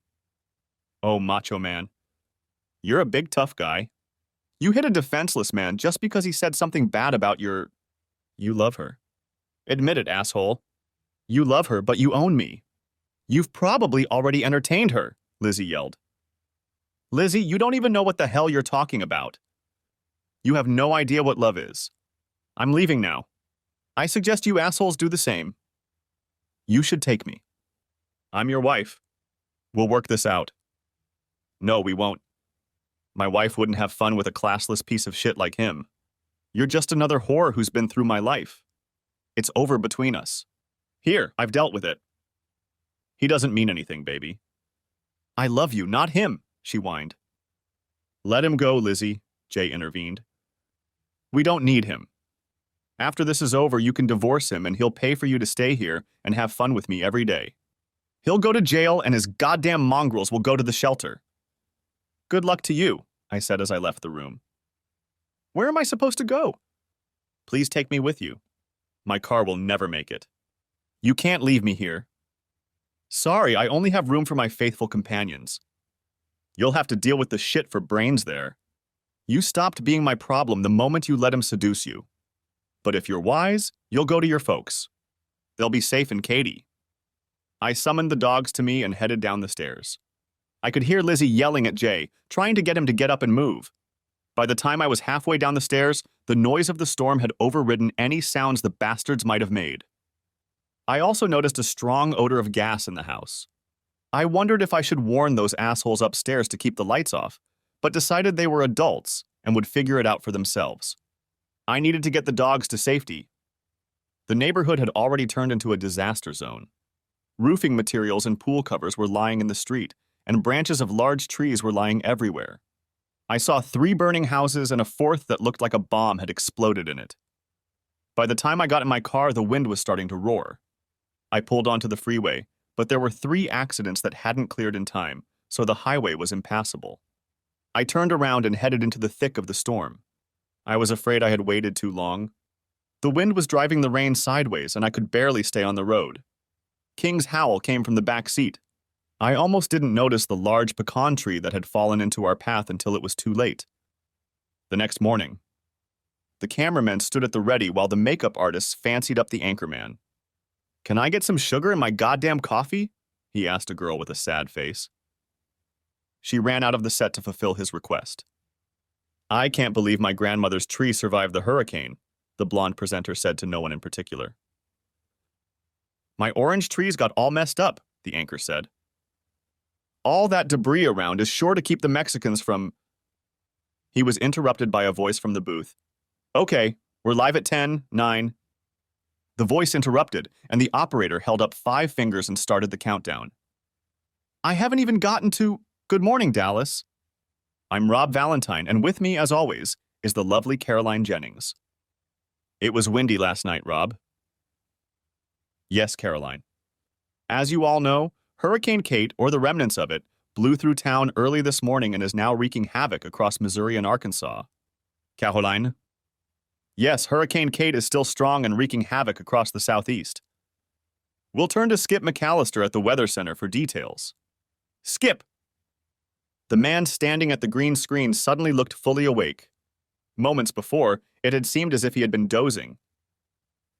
"Oh, macho man. You're a big tough guy. You hit a defenseless man just because he said something bad about your— You love her. Admit it, asshole. You love her, but you own me." "You've probably already entertained her," Lizzie yelled. "Lizzie, you don't even know what the hell you're talking about. You have no idea what love is. I'm leaving now. I suggest you assholes do the same. You should take me. I'm your wife. We'll work this out." "No, we won't. My wife wouldn't have fun with a classless piece of shit like him. You're just another whore who's been through my life. It's over between us. Here, I've dealt with it." "He doesn't mean anything, baby." "I love you, not him," she whined. "Let him go, Lizzie," Jay intervened. "We don't need him. After this is over, you can divorce him and he'll pay for you to stay here and have fun with me every day. He'll go to jail and his goddamn mongrels will go to the shelter." "Good luck to you," I said as I left the room. "Where am I supposed to go?" "Please take me with you. My car will never make it." "You can't leave me here." "Sorry, I only have room for my faithful companions." "You'll have to deal with the shit for brains there. You stopped being my problem the moment you let him seduce you." But if you're wise, you'll go to your folks. They'll be safe in Katy. I summoned the dogs to me and headed down the stairs. I could hear Lizzie yelling at Jay, trying to get him to get up and move. By the time I was halfway down the stairs, the noise of the storm had overridden any sounds the bastards might have made. I also noticed a strong odor of gas in the house. I wondered if I should warn those assholes upstairs to keep the lights off, but decided they were adults and would figure it out for themselves. I needed to get the dogs to safety. The neighborhood had already turned into a disaster zone. Roofing materials and pool covers were lying in the street, and branches of large trees were lying everywhere. I saw 3 burning houses and a 4th that looked like a bomb had exploded in it. By the time I got in my car, the wind was starting to roar. I pulled onto the freeway, but there were 3 accidents that hadn't cleared in time, so the highway was impassable. I turned around and headed into the thick of the storm. I was afraid I had waited too long. The wind was driving the rain sideways, and I could barely stay on the road. King's howl came from the back seat. I almost didn't notice the large pecan tree that had fallen into our path until it was too late. The next morning, the cameramen stood at the ready while the makeup artists fancied up the anchorman. "Can I get some sugar in my goddamn coffee?" he asked a girl with a sad face. She ran out of the set to fulfill his request. "I can't believe my grandmother's tree survived the hurricane," the blonde presenter said to no one in particular. "My orange trees got all messed up," the anchor said. "All that debris around is sure to keep the Mexicans from—" He was interrupted by a voice from the booth. "Okay, we're live at 10, 9. The voice interrupted, and the operator held up 5 fingers and started the countdown. "I haven't even gotten to— Good morning, Dallas. I'm Rob Valentine, and with me, as always, is the lovely Caroline Jennings." "It was windy last night, Rob." "Yes, Caroline. As you all know, Hurricane Kate, or the remnants of it, blew through town early this morning and is now wreaking havoc across Missouri and Arkansas." "Caroline?" "Yes, Hurricane Kate is still strong and wreaking havoc across the southeast." "We'll turn to Skip McAllister at the Weather Center for details." "Skip!" The man standing at the green screen suddenly looked fully awake. Moments before, it had seemed as if he had been dozing.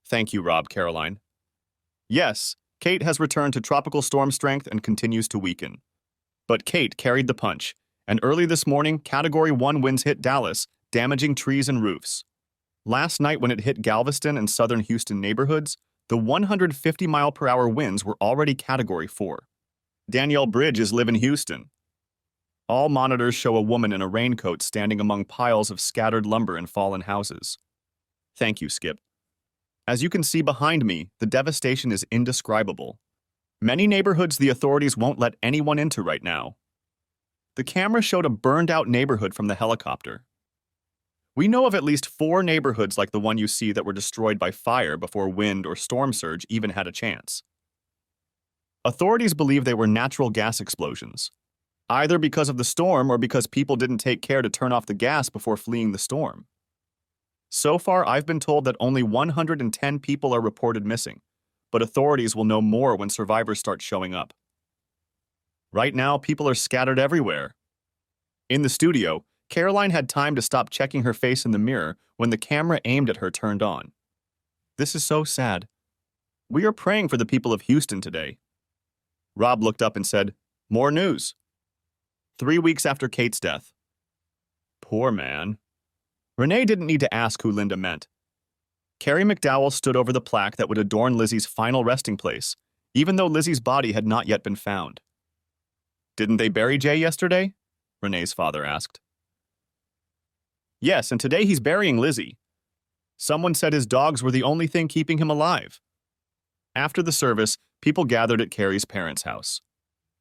"Thank you, Rob." Caroline. "Yes, Kate has returned to tropical storm strength and continues to weaken. But Kate carried the punch, and early this morning, Category 1 winds hit Dallas, damaging trees and roofs. Last night when it hit Galveston and southern Houston neighborhoods, the 150-mile-per-hour winds were already Category 4. Danielle Bridges live in Houston. All monitors show a woman in a raincoat standing among piles of scattered lumber and fallen houses." "Thank you, Skip. As you can see behind me, the devastation is indescribable. Many neighborhoods the authorities won't let anyone into right now." The camera showed a burned-out neighborhood from the helicopter. "We know of at least 4 neighborhoods like the one you see that were destroyed by fire before wind or storm surge even had a chance. Authorities believe they were natural gas explosions, either because of the storm or because people didn't take care to turn off the gas before fleeing the storm. So far, I've been told that only 110 people are reported missing, but authorities will know more when survivors start showing up. Right now, people are scattered everywhere." In the studio, Caroline had time to stop checking her face in the mirror when the camera aimed at her turned on. "This is so sad. We are praying for the people of Houston today." Rob looked up and said, "More news. 3 weeks after Kate's death." Poor man. Renee didn't need to ask who Linda meant. Carrie McDowell stood over the plaque that would adorn Lizzie's final resting place, even though Lizzie's body had not yet been found. "Didn't they bury Jay yesterday?" Renee's father asked. "Yes, and today he's burying Lizzie. Someone said his dogs were the only thing keeping him alive." After the service, people gathered at Carrie's parents' house.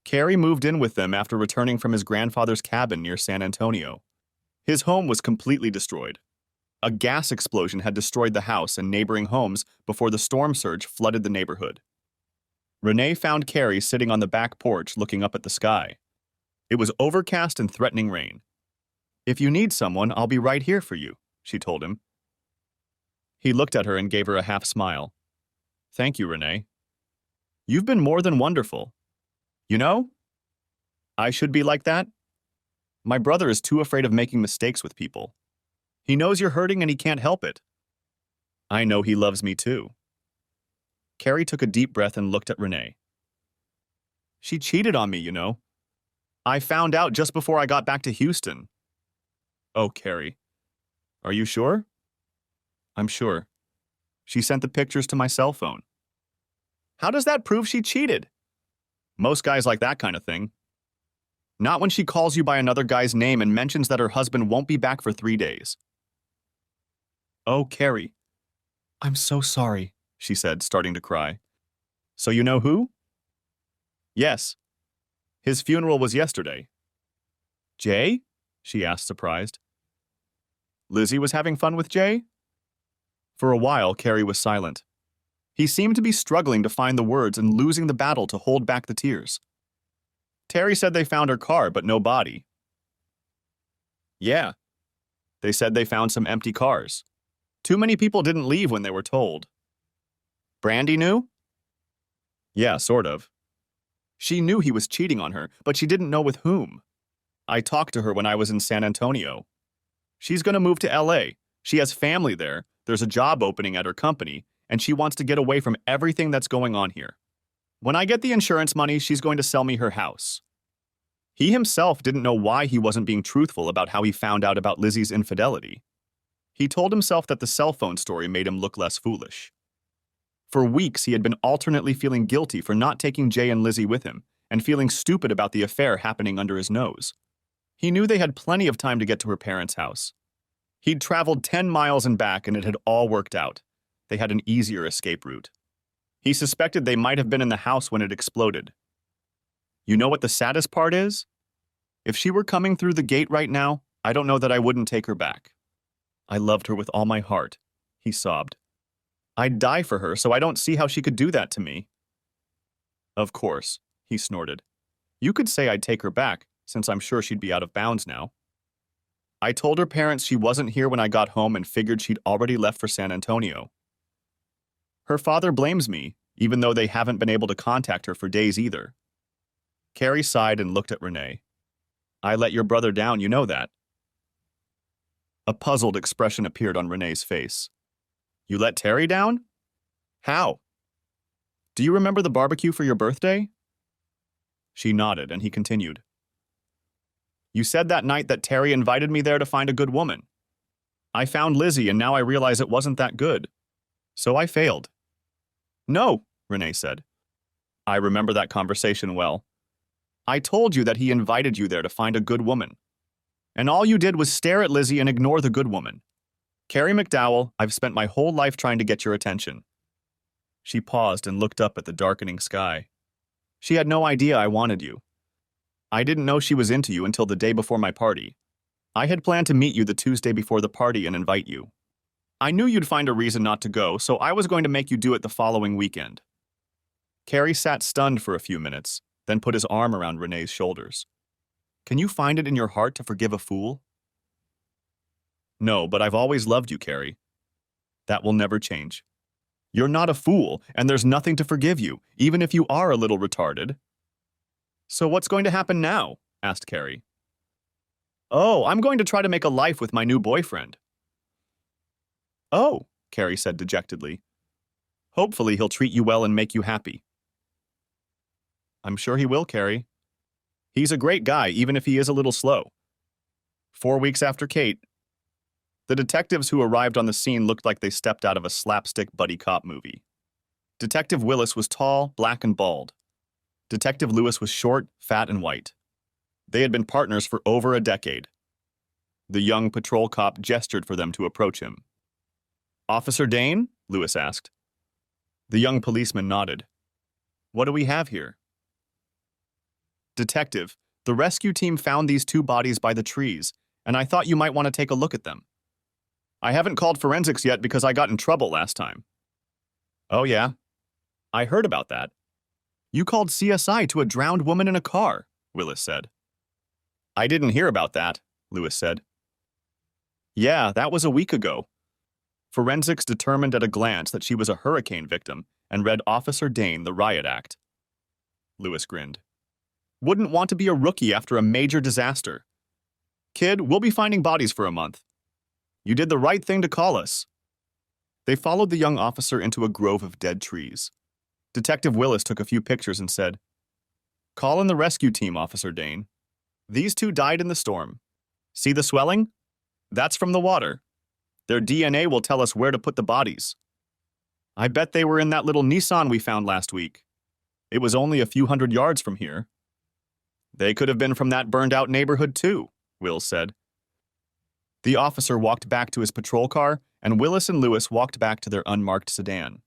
Carrie moved in with them after returning from his grandfather's cabin near San Antonio. His home was completely destroyed. A gas explosion had destroyed the house and neighboring homes before the storm surge flooded the neighborhood. Renee found Carrie sitting on the back porch looking up at the sky. It was overcast and threatening rain. "If you need someone, I'll be right here for you," she told him. He looked at her and gave her a half smile. "Thank you, Renee. You've been more than wonderful. You know, I should be like that. My brother is too afraid of making mistakes with people. He knows you're hurting and he can't help it." I know he loves me too. Carrie took a deep breath and looked at Renee. She cheated on me, you know. I found out just before I got back to Houston. Oh, Carrie. Are you sure? I'm sure. She sent the pictures to my cell phone. How does that prove she cheated? Most guys like that kind of thing. Not when she calls you by another guy's name and mentions that her husband won't be back for 3 days. Oh, Carrie. I'm so sorry, she said, starting to cry. So you know who? Yes. His funeral was yesterday. Jay? She asked, surprised. Lizzie was having fun with Jay? For a while, Carrie was silent. He seemed to be struggling to find the words and losing the battle to hold back the tears. Terry said they found her car, but no body. Yeah. They said they found some empty cars. Too many people didn't leave when they were told. Brandy knew? Yeah, sort of. She knew he was cheating on her, but she didn't know with whom. I talked to her when I was in San Antonio. She's going to move to LA. She has family there, there's a job opening at her company, and she wants to get away from everything that's going on here. When I get the insurance money, she's going to sell me her house. He himself didn't know why he wasn't being truthful about how he found out about Lizzie's infidelity. He told himself that the cell phone story made him look less foolish. For weeks, he had been alternately feeling guilty for not taking Jay and Lizzie with him, and feeling stupid about the affair happening under his nose. He knew they had plenty of time to get to her parents' house. He'd traveled 10 miles and back, and it had all worked out. They had an easier escape route. He suspected they might have been in the house when it exploded. You know what the saddest part is? If she were coming through the gate right now, I don't know that I wouldn't take her back. I loved her with all my heart, he sobbed. I'd die for her, so I don't see how she could do that to me. Of course, he snorted. You could say I'd take her back, since I'm sure she'd be out of bounds now. I told her parents she wasn't here when I got home and figured she'd already left for San Antonio. Her father blames me, even though they haven't been able to contact her for days either. Carrie sighed and looked at Renee. I let your brother down, you know that. A puzzled expression appeared on Renee's face. You let Terry down? How? Do you remember the barbecue for your birthday? She nodded, and he continued. You said that night that Terry invited me there to find a good woman. I found Lizzie, and now I realize it wasn't that good. So I failed. No, Renee said. I remember that conversation well. I told you that he invited you there to find a good woman. And all you did was stare at Lizzie and ignore the good woman. Carrie McDowell, I've spent my whole life trying to get your attention. She paused and looked up at the darkening sky. She had no idea I wanted you. I didn't know she was into you until the day before my party. I had planned to meet you the Tuesday before the party and invite you. I knew you'd find a reason not to go, so I was going to make you do it the following weekend. Carrie sat stunned for a few minutes, then put his arm around Renee's shoulders. Can you find it in your heart to forgive a fool? No, but I've always loved you, Carrie. That will never change. You're not a fool, and there's nothing to forgive you, even if you are a little retarded. So what's going to happen now? Asked Carrie. Oh, I'm going to try to make a life with my new boyfriend. Oh, Carrie said dejectedly. Hopefully he'll treat you well and make you happy. I'm sure he will, Carrie. He's a great guy, even if he is a little slow. 4 weeks after Kate, the detectives who arrived on the scene looked like they stepped out of a slapstick buddy cop movie. Detective Willis was tall, black, and bald. Detective Lewis was short, fat, and white. They had been partners for over a decade. The young patrol cop gestured for them to approach him. Officer Dane? Lewis asked. The young policeman nodded. What do we have here? Detective, the rescue team found these 2 bodies by the trees, and I thought you might want to take a look at them. I haven't called forensics yet because I got in trouble last time. Oh yeah? I heard about that. You called CSI to a drowned woman in a car, Willis said. I didn't hear about that, Lewis said. Yeah, that was a week ago. Forensics determined at a glance that she was a hurricane victim and read Officer Dane the riot act. Lewis grinned. Wouldn't want to be a rookie after a major disaster. Kid, we'll be finding bodies for a month. You did the right thing to call us. They followed the young officer into a grove of dead trees. Detective Willis took a few pictures and said, "Call in the rescue team, Officer Dane. These two died in the storm. See the swelling? That's from the water. Their DNA will tell us where to put the bodies. I bet they were in that little Nissan we found last week. It was only a few hundred yards from here." "They could have been from that burned-out neighborhood too," Will said. The officer walked back to his patrol car, and Willis and Lewis walked back to their unmarked sedan.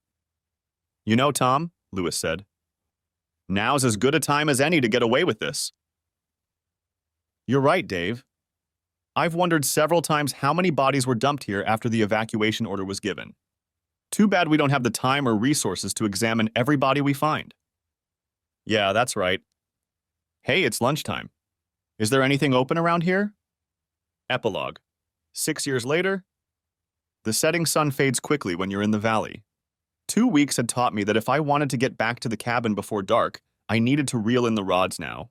"You know, Tom," Lewis said, "now's as good a time as any to get away with this." "You're right, Dave. I've wondered several times how many bodies were dumped here after the evacuation order was given. Too bad we don't have the time or resources to examine every body we find." "Yeah, that's right. Hey, it's lunchtime. Is there anything open around here?" Epilogue. 6 years later. The setting sun fades quickly when you're in the valley. 2 weeks had taught me that if I wanted to get back to the cabin before dark, I needed to reel in the rods now.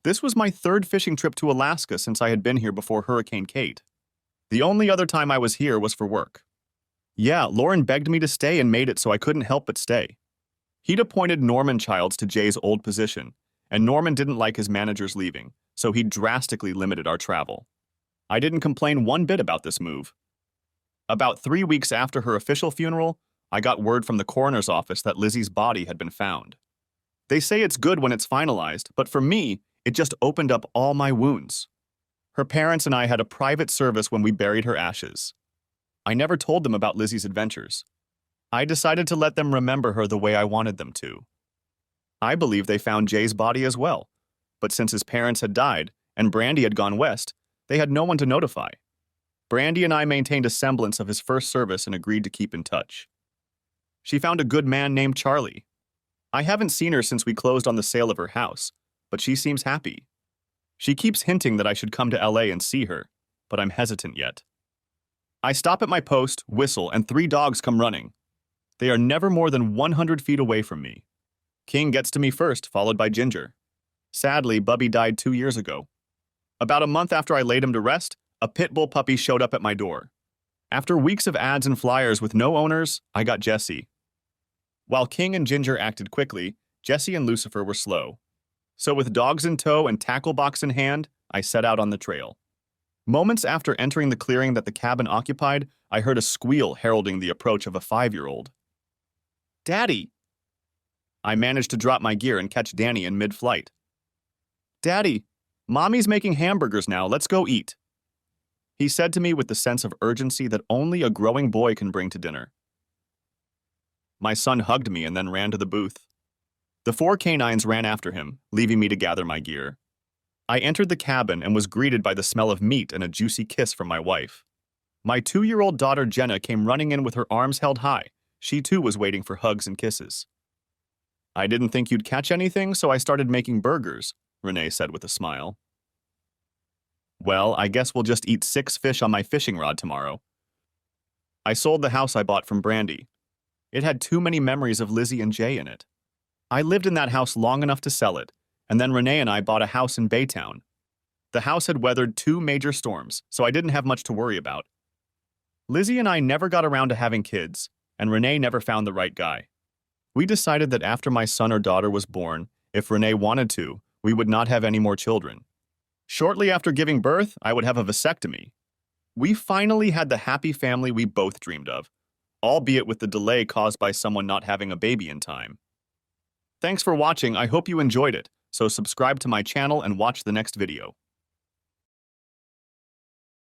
This was my third fishing trip to Alaska since I had been here before Hurricane Kate. The only other time I was here was for work. Yeah, Lauren begged me to stay and made it so I couldn't help but stay. He'd appointed Norman Childs to Jay's old position, and Norman didn't like his managers leaving, so he drastically limited our travel. I didn't complain one bit about this move. About 3 weeks after her official funeral, I got word from the coroner's office that Lizzie's body had been found. They say it's good when it's finalized, but for me, it just opened up all my wounds. Her parents and I had a private service when we buried her ashes. I never told them about Lizzie's adventures. I decided to let them remember her the way I wanted them to. I believe they found Jay's body as well, but since his parents had died and Brandy had gone west, they had no one to notify. Brandy and I maintained a semblance of his first service and agreed to keep in touch. She found a good man named Charlie. I haven't seen her since we closed on the sale of her house, but she seems happy. She keeps hinting that I should come to LA and see her, but I'm hesitant yet. I stop at my post, whistle, and 3 dogs come running. They are never more than 100 feet away from me. King gets to me first, followed by Ginger. Sadly, Bubby died 2 years ago. About a month after I laid him to rest, a pit bull puppy showed up at my door. After weeks of ads and flyers with no owners, I got Jessie. While King and Ginger acted quickly, Jessie and Lucifer were slow. So with dogs in tow and tackle box in hand, I set out on the trail. Moments after entering the clearing that the cabin occupied, I heard a squeal heralding the approach of a 5-year-old. "Daddy!" I managed to drop my gear and catch Danny in mid-flight. "Daddy, Mommy's making hamburgers now, let's go eat," he said to me with the sense of urgency that only a growing boy can bring to dinner. My son hugged me and then ran to the booth. The 4 canines ran after him, leaving me to gather my gear. I entered the cabin and was greeted by the smell of meat and a juicy kiss from my wife. My 2-year-old daughter Jenna came running in with her arms held high. She too was waiting for hugs and kisses. "I didn't think you'd catch anything, so I started making burgers," Renee said with a smile. "Well, I guess we'll just eat 6 fish on my fishing rod tomorrow." I sold the house I bought from Brandy. It had too many memories of Lizzie and Jay in it. I lived in that house long enough to sell it, and then Renee and I bought a house in Baytown. The house had weathered 2 major storms, so I didn't have much to worry about. Lizzie and I never got around to having kids, and Renee never found the right guy. We decided that after my son or daughter was born, if Renee wanted to, we would not have any more children. Shortly after giving birth, I would have a vasectomy. We finally had the happy family we both dreamed of, albeit with the delay caused by someone not having a baby in time. Thanks for watching. I hope you enjoyed it, so subscribe to my channel and watch the next video.